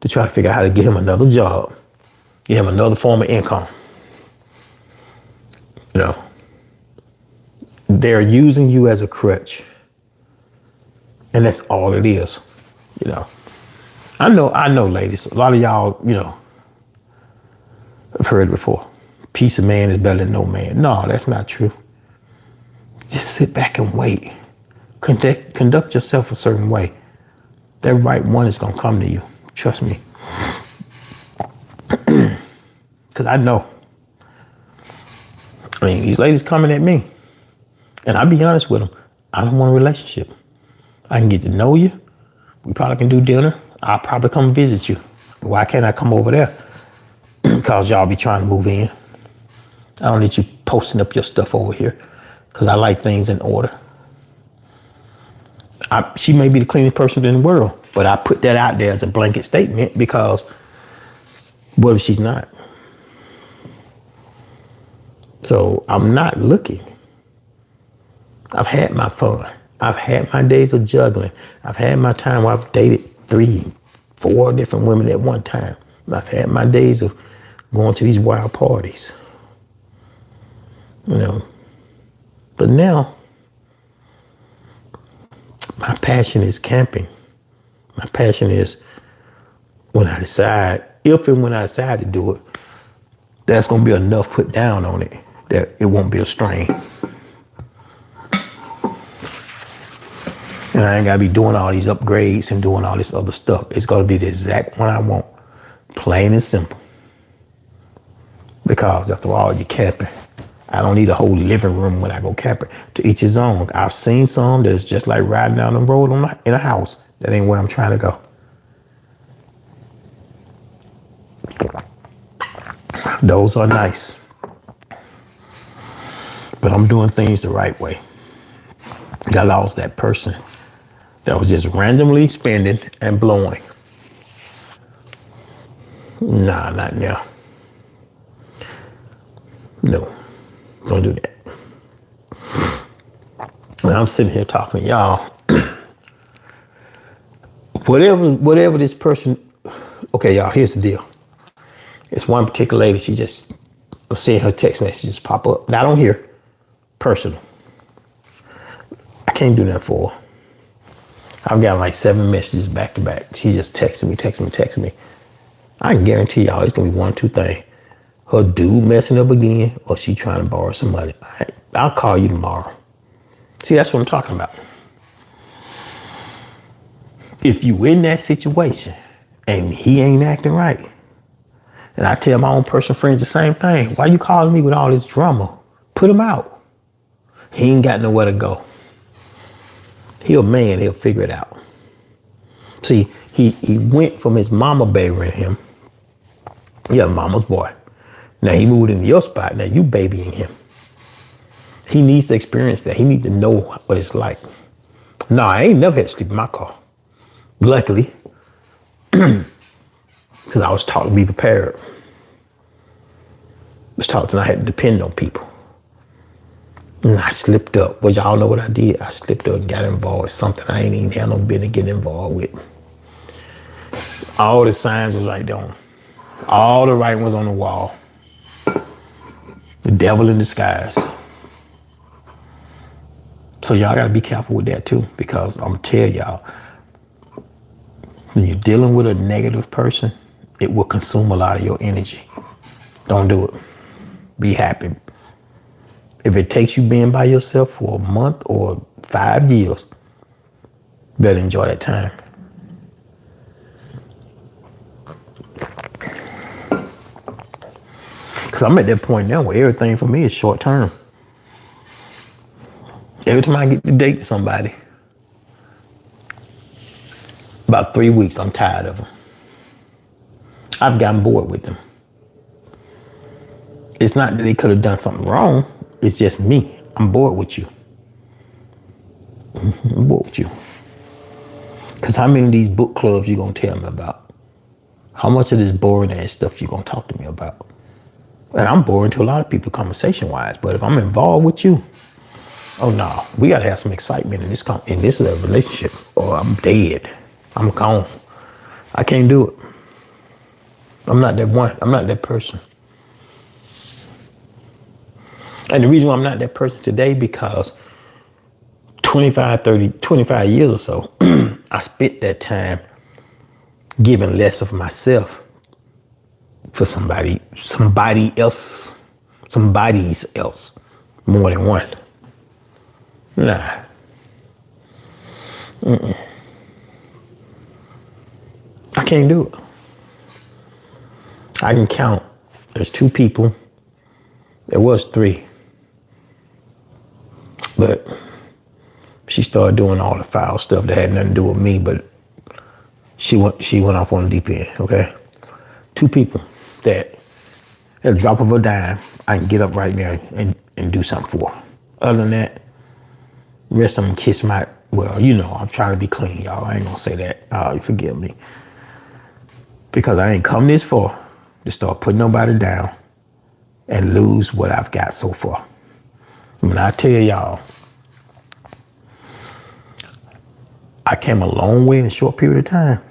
to try to figure out how to get him another job, get him another form of income. You know, they're using you as a crutch, and that's all it is. You know, I know, ladies, a lot of y'all, you know, I've heard it before. Piece of man is better than no man. No, that's not true. Just sit back and wait. Conduct yourself a certain way. That right one is gonna come to you. Trust me. Because I know. I mean, these ladies coming at me. And I'll be honest with them. I don't want a relationship. I can get to know you. We probably can do dinner. I'll probably come visit you. Why can't I come over there? Because y'all be trying to move in. I don't need you posting up your stuff over here, because I like things in order. She may be the cleanest person in the world, but I put that out there as a blanket statement because what if she's not? So I'm not looking. I've had my fun. I've had my days of juggling. I've had my time where I've dated 3, 4 different women at one time. I've had my days of going to these wild parties, you know. But now, my passion is camping. My passion is when I decide, if and when I decide to do it, that's going to be enough put down on it that it won't be a strain. And I ain't got to be doing all these upgrades and doing all this other stuff. It's going to be the exact one I want. Plain and simple. Because after all, you're camping. I don't need a whole living room when I go camping. To each his own. I've seen some that's just like riding down the road in a house. That ain't where I'm trying to go. Those are nice. But I'm doing things the right way. I lost that person that was just randomly spending and blowing. Nah, not now. No, don't do that. And I'm sitting here talking to y'all. whatever this person, okay, y'all, here's the deal. It's one particular lady, she just, I'm seeing her text messages pop up. Not on here, personal. I can't do that for her. I've got like 7 messages back to back. She just texting me. I can guarantee y'all it's gonna be one or two things. Her dude messing up again, or she trying to borrow some money. I'll call you tomorrow. See, that's what I'm talking about. If you in that situation and he ain't acting right, and I tell my own personal friends the same thing, why you calling me with all this drama? Put him out. He ain't got nowhere to go. He a man, he'll figure it out. See, he went from his mama babying him. Yeah, mama's boy. Now he moved into your spot. Now you babying him. He needs to experience that. He needs to know what it's like. No, I ain't never had to sleep in my car. Luckily, because I was taught to be prepared. I was taught that I had to depend on people. And I slipped up. Well, y'all know what I did. I slipped up and got involved with something I ain't even had no business getting involved with. All the signs was right there. All the writing was on the wall. The devil in disguise. So y'all gotta be careful with that too, because I'm gonna tell y'all, when you're dealing with a negative person, it will consume a lot of your energy. Don't do it. Be happy. If it takes you being by yourself for a month or 5 years, better enjoy that time. Because I'm at that point now where everything for me is short term. Every time I get to date somebody, about 3 weeks, I'm tired of them. I've gotten bored with them. It's not that they could have done something wrong. It's just me. I'm bored with you. I'm bored with you. Because how many of these book clubs you gonna tell me about? How much of this boring ass stuff you gonna talk to me about? And I'm boring to a lot of people conversation wise, but if I'm involved with you, oh no, we gotta have some excitement in this relationship, or I'm dead. I'm gone. I can't do it. I'm not that one. I'm not that person. And the reason why I'm not that person today, because 25 years or so, I spent that time giving less of myself for somebody's else, more than one. Nah. I can't do it. I can count. There's 2 people. There was 3. But she started doing all the foul stuff that had nothing to do with me, but she went off on the deep end, okay? 2 people that at a drop of a dime, I can get up right now and do something for. Other than that, the rest of them kiss my, well, you know, I'm trying to be clean, y'all. I ain't gonna say that. Forgive me. Because I ain't come this far to start putting nobody down and lose what I've got so far. When I tell y'all, I came a long way in a short period of time.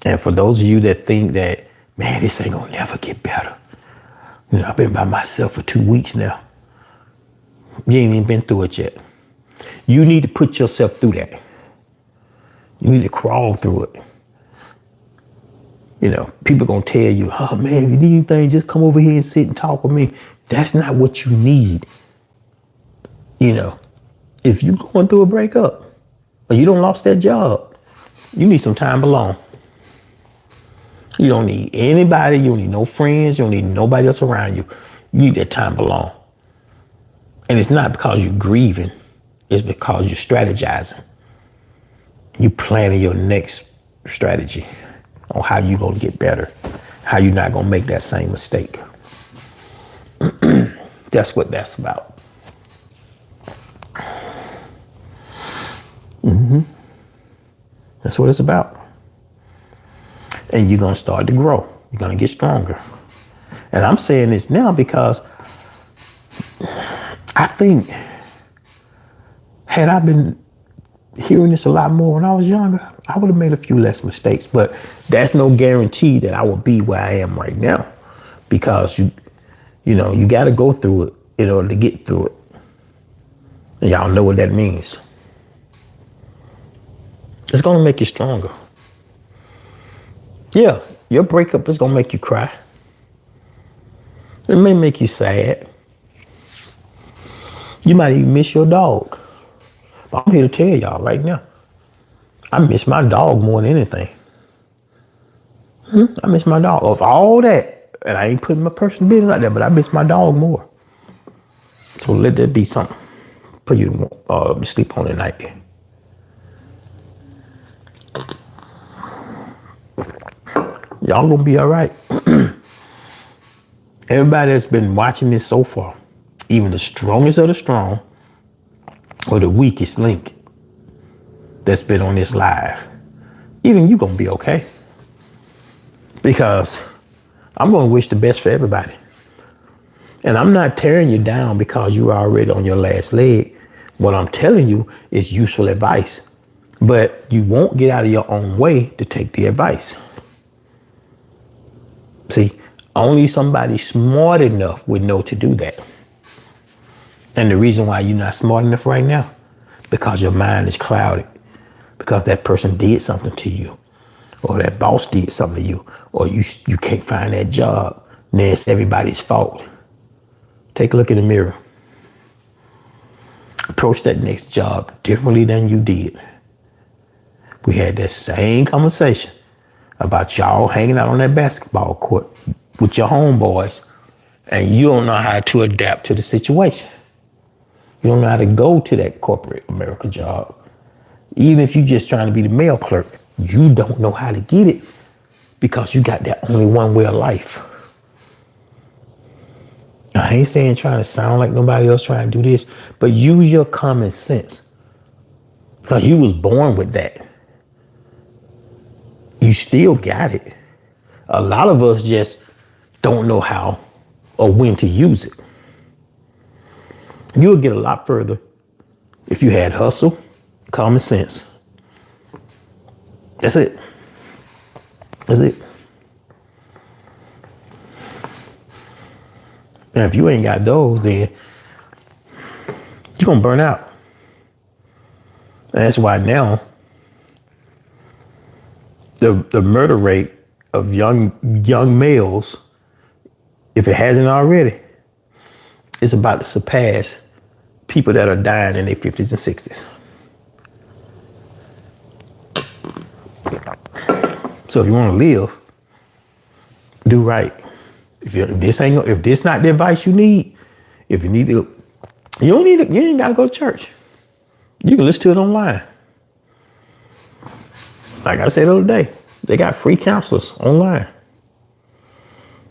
And for those of you that think that Man, this ain't gonna never get better. You know, I've been by myself for 2 weeks now. You ain't even been through it yet. You need to put yourself through that. You need to crawl through it. You know, people gonna tell you, oh man, if you need anything, just come over here and sit and talk with me. That's not what you need. You know, if you're going through a breakup or you don't lost that job, you need some time alone. You don't need anybody. You don't need no friends. You don't need nobody else around you. You need that time alone. And it's not because you're grieving. It's because you're strategizing. You planning your next strategy on how you're going to get better, how you're not going to make that same mistake. That's what that's about. That's what it's about. And you're going to start to grow. You're going to get stronger. And I'm saying this now because I think had I been hearing this a lot more when I was younger, I would have made a few less mistakes. But that's no guarantee that I will be where I am right now, because you got to go through it in order to get through it. And y'all know what that means. It's going to make you stronger. Yeah, your breakup is going to make you cry. It may make you sad. You might even miss your dog. But I'm here to tell y'all right now, I miss my dog more than anything. I miss my dog. Of all that, and I ain't putting my personal business out there, but I miss my dog more. So let that be something for you to sleep on at night. Y'all gonna be all right. Everybody that's been watching this so far, even the strongest of the strong or the weakest link that's been on this live, even you gonna be okay. Because I'm gonna wish the best for everybody. And I'm not tearing you down because you're already on your last leg. What I'm telling you is useful advice, but you won't get out of your own way to take the advice. See, only somebody smart enough would know to do that. And the reason why you're not smart enough right now, because your mind is clouded, because that person did something to you, or that boss did something to you, or you can't find that job. Then it's everybody's fault. Take a look in the mirror. Approach that next job differently than you did. We had that same conversation about y'all hanging out on that basketball court with your homeboys, and you don't know how to adapt to the situation. You don't know how to go to that corporate America job. Even if you're just trying to be the mail clerk, you don't know how to get it because you got that only one way of life. I ain't saying trying to sound like nobody else trying to do this, but use your common sense, because you was born with that. You still got it. A lot of us just don't know how or when to use it. You'll get a lot further if you had hustle, common sense. That's it. That's it. And if you ain't got those, then you're gonna burn out. And that's why now the murder rate of young males, if it hasn't already, is about to surpass people that are dying in their 50s and 60s. So if you want to live, do right. If this not the advice you need, if you need to, you ain't got to go to church. You can listen to it online. Like I said the other day, they got free counselors online.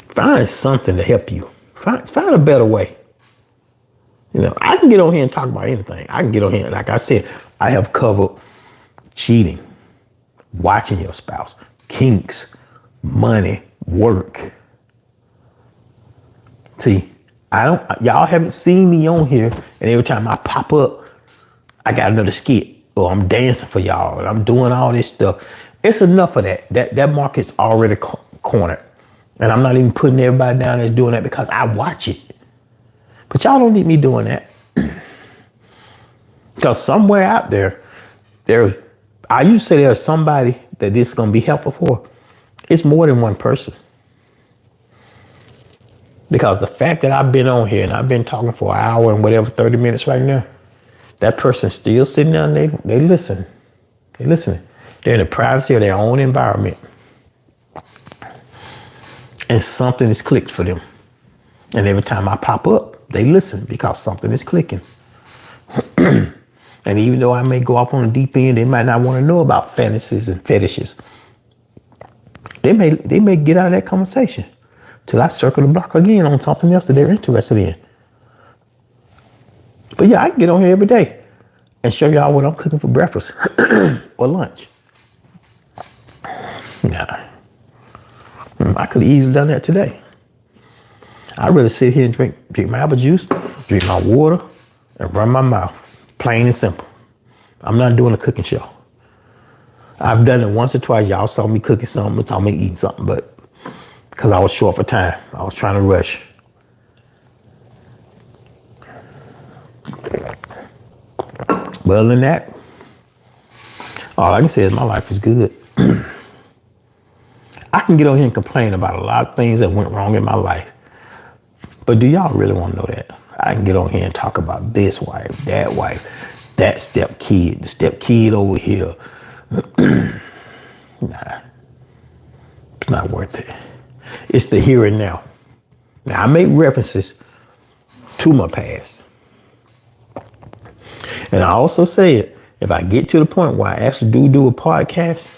Find something to help you. Find a better way. You know, I can get on here and talk about anything. I can get on here. Like I said, I have covered cheating, watching your spouse, kinks, money, work. See, y'all haven't seen me on here, and every time I pop up, I got another skit, or I'm dancing for y'all, and I'm doing all this stuff. It's enough of that. That market's already cornered. And I'm not even putting everybody down that's doing that because I watch it. But y'all don't need me doing that. Because somewhere out there, I used to say there's somebody that this is going to be helpful for. It's more than one person. Because the fact that I've been on here and I've been talking for an hour and whatever, 30 minutes right now, that person's still sitting down there, they listen. They're listening. They're in the privacy of their own environment. And something is clicked for them. And every time I pop up, they listen because something is clicking. And even though I may go off on the deep end, they might not want to know about fantasies and fetishes. They may get out of that conversation till I circle the block again on something else that they're interested in. But yeah, I can get on here every day and show y'all what I'm cooking for breakfast or lunch. Nah. I could have easily done that today. I'd rather sit here and drink my apple juice, drink my water, and run my mouth. Plain and simple. I'm not doing a cooking show. I've done it once or twice. Y'all saw me cooking something, saw me eating something, but because I was short for time, I was trying to rush. But other than that, all I can say is my life is good. I can get on here and complain about a lot of things that went wrong in my life. But do y'all really want to know that? I can get on here and talk about this wife, that step kid, the step kid over here. Nah, it's not worth it. It's the here and now. Now, I make references to my past. And I also say it, if I get to the point where I actually do a podcast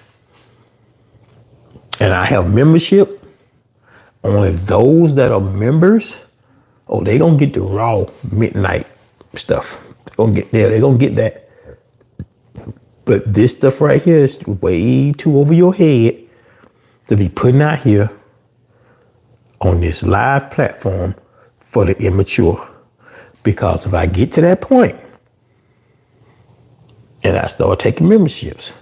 and I have membership, only those that are members, they gonna get the raw midnight stuff. They're gonna get that. But this stuff right here is way too over your head to be putting out here on this live platform for the immature. Because if I get to that point and I start taking memberships,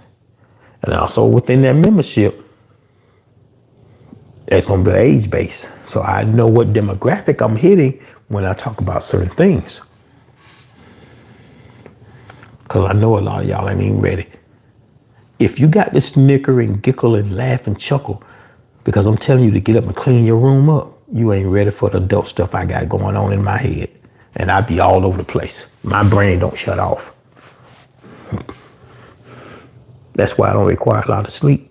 and also within that membership, there's going to be an age base. So I know what demographic I'm hitting when I talk about certain things. Because I know a lot of y'all ain't even ready. If you got to snicker and giggle and laugh and chuckle because I'm telling you to get up and clean your room up, you ain't ready for the adult stuff I got going on in my head. And I be all over the place. My brain don't shut off. That's why I don't require a lot of sleep.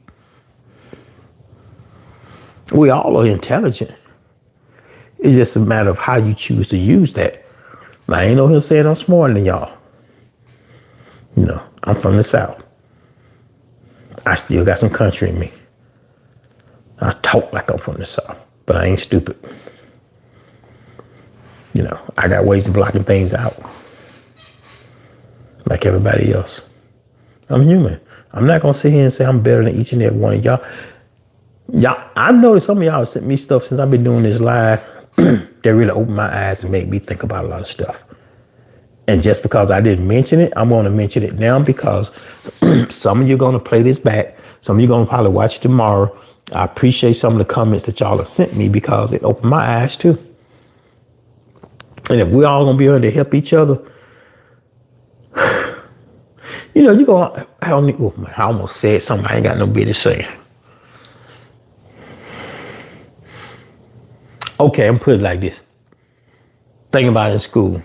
We all are intelligent. It's just a matter of how you choose to use that. Now, I ain't no here saying I'm smarter than y'all. You know, I'm from the South. I still got some country in me. I talk like I'm from the South, but I ain't stupid. You know, I got ways of blocking things out. Like everybody else. I'm human. I'm not going to sit here and say I'm better than each and every one of y'all. Y'all, I've noticed some of y'all have sent me stuff since I've been doing this live that really opened my eyes and made me think about a lot of stuff. And just because I didn't mention it, I'm going to mention it now because some of you are going to play this back. Some of you are going to probably watch it tomorrow. I appreciate some of the comments that y'all have sent me because it opened my eyes too. And if we're all going to be able to help each other, you know, you're going to, I almost said something I ain't got no business saying. Okay, I'm put it like this. Think about it in school.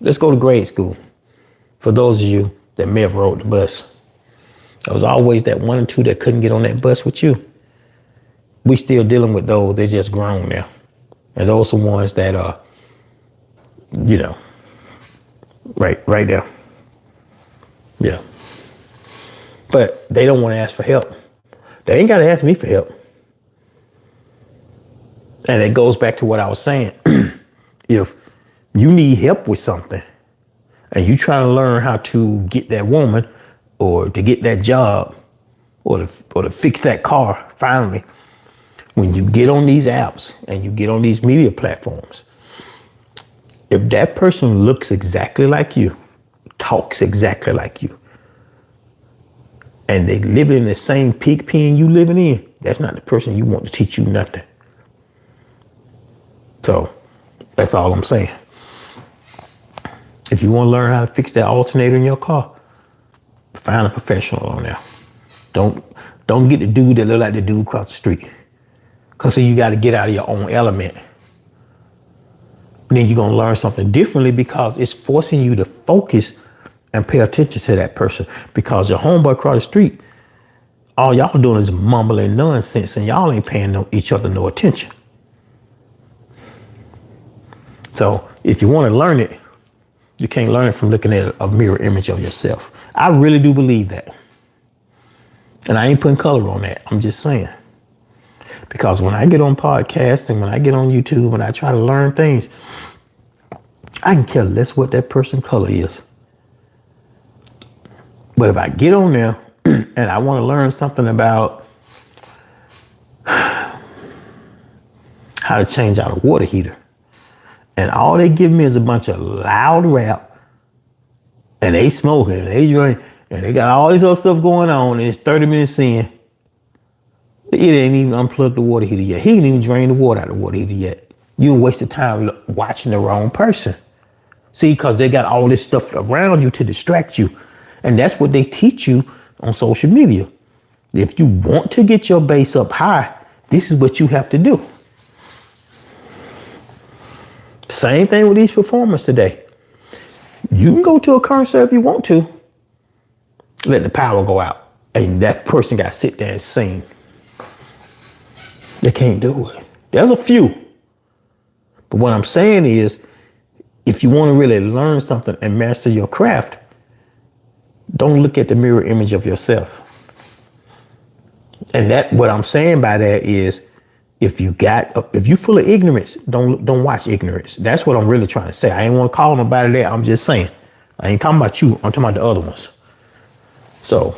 Let's go to grade school. For those of you that may have rode the bus, there was always that one or two that couldn't get on that bus with you. We still dealing with those. They're just grown now. And those are ones that are, you know, right there. Yeah. But they don't want to ask for help. They ain't got to ask me for help. And it goes back to what I was saying. If you need help with something and you trying to learn how to get that woman or to get that job or to fix that car, finally, when you get on these apps and you get on these media platforms, if that person looks exactly like you, talks exactly like you, and they live in the same pig pen you living in, that's not the person you want to teach you nothing. So that's all I'm saying. If you want to learn how to fix that alternator in your car, find a professional on there. Don't get the dude that look like the dude across the street. Cause you got to get out of your own element. And then you're gonna learn something differently because it's forcing you to focus and pay attention to that person. Because your homeboy across the street, all y'all doing is mumbling nonsense, and y'all ain't paying each other no attention. So if you want to learn it, you can't learn it from looking at a mirror image of yourself. I really do believe that. And I ain't putting color on that. I'm just saying. Because when I get on podcasts and when I get on YouTube and I try to learn things, I can care less what that person's color is. But if I get on there and I want to learn something about how to change out a water heater, and all they give me is a bunch of loud rap, and they smoking and they drink, and they got all this other stuff going on, and it's 30 minutes in, it ain't even unplugged the water heater yet. He ain't even drained the water out of the water heater yet. You wasted time watching the wrong person. See, because they got all this stuff around you to distract you. And that's what they teach you on social media. If you want to get your base up high, this is what you have to do. Same thing with these performers today. You can go to a concert if you want to. Let the power go out. And that person got to sit there and sing. They can't do it. There's a few. But what I'm saying is, if you want to really learn something and master your craft, don't look at the mirror image of yourself. And that, what I'm saying by that is, if you full of ignorance, don't watch ignorance. That's what I'm really trying to say. I ain't want to call nobody that. I'm just saying. I ain't talking about you. I'm talking about the other ones. So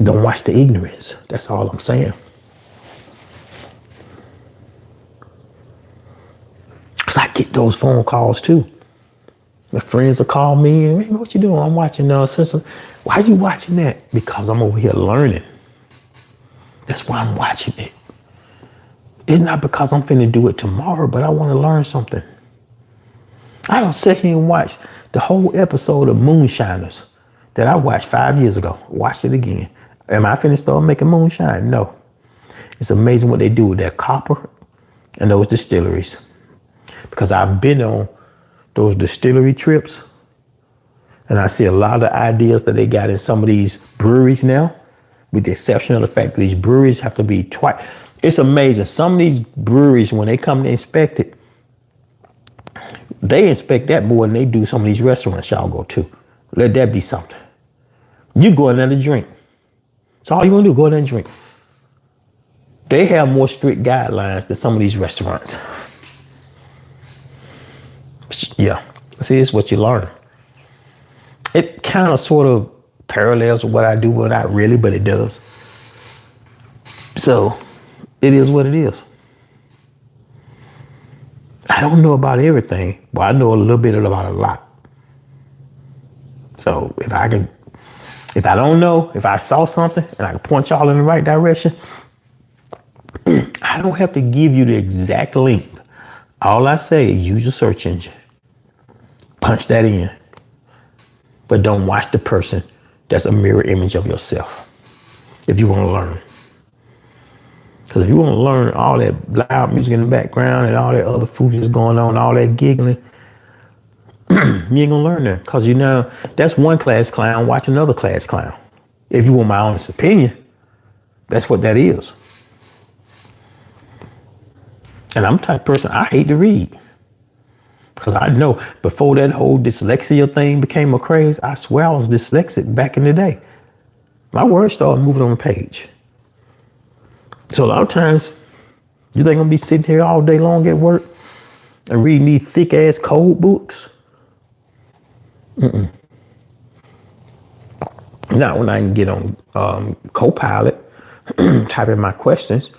don't watch the ignorance. That's all I'm saying. Cause I get those phone calls too. My friends will call me and, hey, what you doing? I'm watching Simpson. Why are you watching that? Because I'm over here learning. That's why I'm watching it. It's not because I'm finna do it tomorrow, but I want to learn something. I don't sit here and watch the whole episode of Moonshiners that I watched 5 years ago. Watch it again. Am I finna start making moonshine? No. It's amazing what they do with that copper and those distilleries. Because I've been on those distillery trips and I see a lot of the ideas that they got in some of these breweries now, with the exception of the fact that these breweries have to be twice. It's amazing. Some of these breweries, when they come to inspect it, they inspect that more than they do some of these restaurants y'all go to. Let that be something. You go in there to drink. That's all you want to do, go in there and drink. They have more strict guidelines than some of these restaurants. Yeah, see, it's what you learn. It kind of sort of parallels with what I do, but not really, but it does. So it is what it is. I don't know about everything, but I know a little bit about a lot. So if I don't know, if I saw something and I can point y'all in the right direction, I don't have to give you the exact link. All I say is use your search engine. Punch that in. But don't watch the person that's a mirror image of yourself if you want to learn. Because if you want to learn all that loud music in the background and all that other foolishness going on, all that giggling, you ain't going to learn that. Because you know, that's one class clown watch another class clown. If you want my honest opinion, that's what that is. And I'm the type of person, I hate to read. Because I know before that whole dyslexia thing became a craze, I swear I was dyslexic back in the day. My words started moving on the page. So a lot of times, you think I'm gonna be sitting here all day long at work and reading these thick ass code books? Not when I can get on Copilot, type in my questions.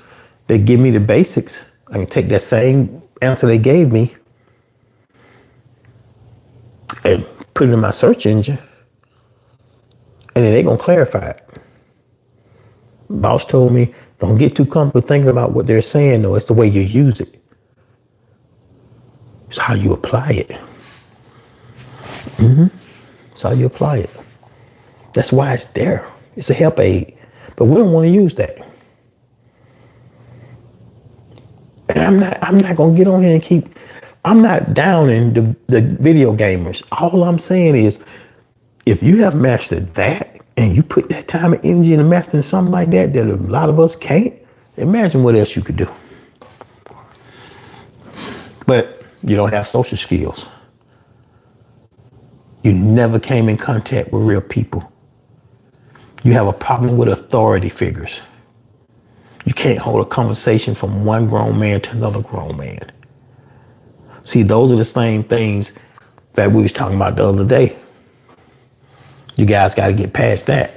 They give me the basics. I can take that same answer they gave me and put it in my search engine, and then they're gonna clarify it. Boss told me, don't get too comfortable thinking about what they're saying, though. It's the way you use it. It's how you apply it. It's how you apply it. That's why it's there. It's a help aid. But we don't want to use that. And I'm not gonna get on here and I'm not downing the video gamers. All I'm saying is if you have mastered that and you put that time and energy into mastering something like that a lot of us can't, imagine what else you could do. But you don't have social skills. You never came in contact with real people. You have a problem with authority figures. You can't hold a conversation from one grown man to another grown man. See, those are the same things that we was talking about the other day. You guys got to get past that.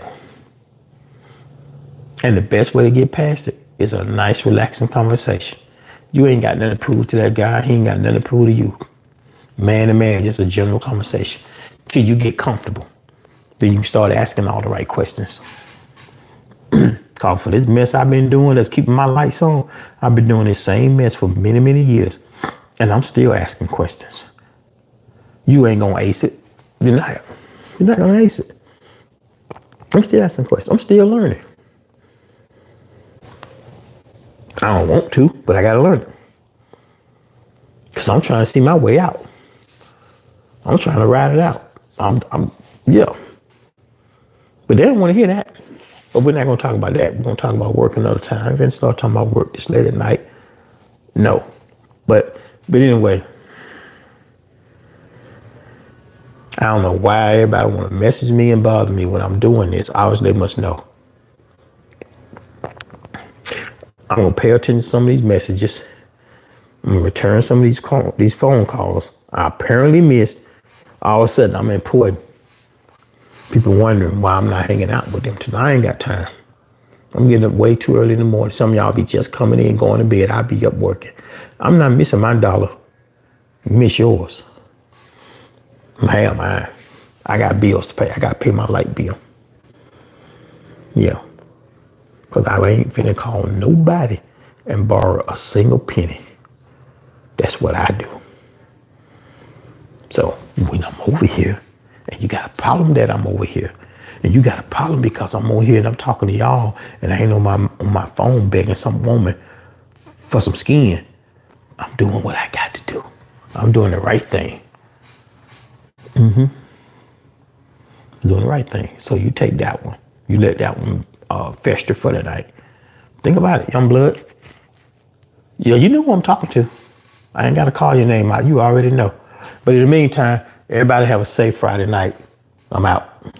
And the best way to get past it is a nice, relaxing conversation. You ain't got nothing to prove to that guy. He ain't got nothing to prove to you. Man to man, just a general conversation. Till you get comfortable. Then you can start asking all the right questions. Cause for this mess I've been doing that's keeping my lights on, I've been doing this same mess for many, many years. And I'm still asking questions. You ain't gonna ace it. You're not gonna ace it. I'm still asking questions. I'm still learning. I don't want to, but I gotta learn it. Cause I'm trying to see my way out. I'm trying to ride it out. Yeah. But they don't want to hear that. But we're not going to talk about that. We're going to talk about work another time. We're going to start talking about work this late at night. No. But anyway, I don't know why everybody want to message me and bother me when I'm doing this. Obviously, they must know. I'm going to pay attention to some of these messages. I'm going to return some of these phone calls I apparently missed. All of a sudden, I'm important. People wondering why I'm not hanging out with them tonight. I ain't got time. I'm getting up way too early in the morning. Some of y'all be just coming in, going to bed. I'll be up working. I'm not missing my dollar. You miss yours. Hell, mine. I got bills to pay. I got to pay my light bill. Yeah. Because I ain't finna call nobody and borrow a single penny. That's what I do. So when I'm over here, and you got a problem that I'm over here, and you got a problem because I'm over here and I'm talking to y'all, and I ain't on my phone begging some woman for some skin, I'm doing what I got to do. I'm doing the right thing. I'm doing the right thing. So you take that one. You let that one fester for the night. Think about it, young blood. Yeah, you know who I'm talking to. I ain't got to call your name out. You already know. But in the meantime, everybody have a safe Friday night. I'm out.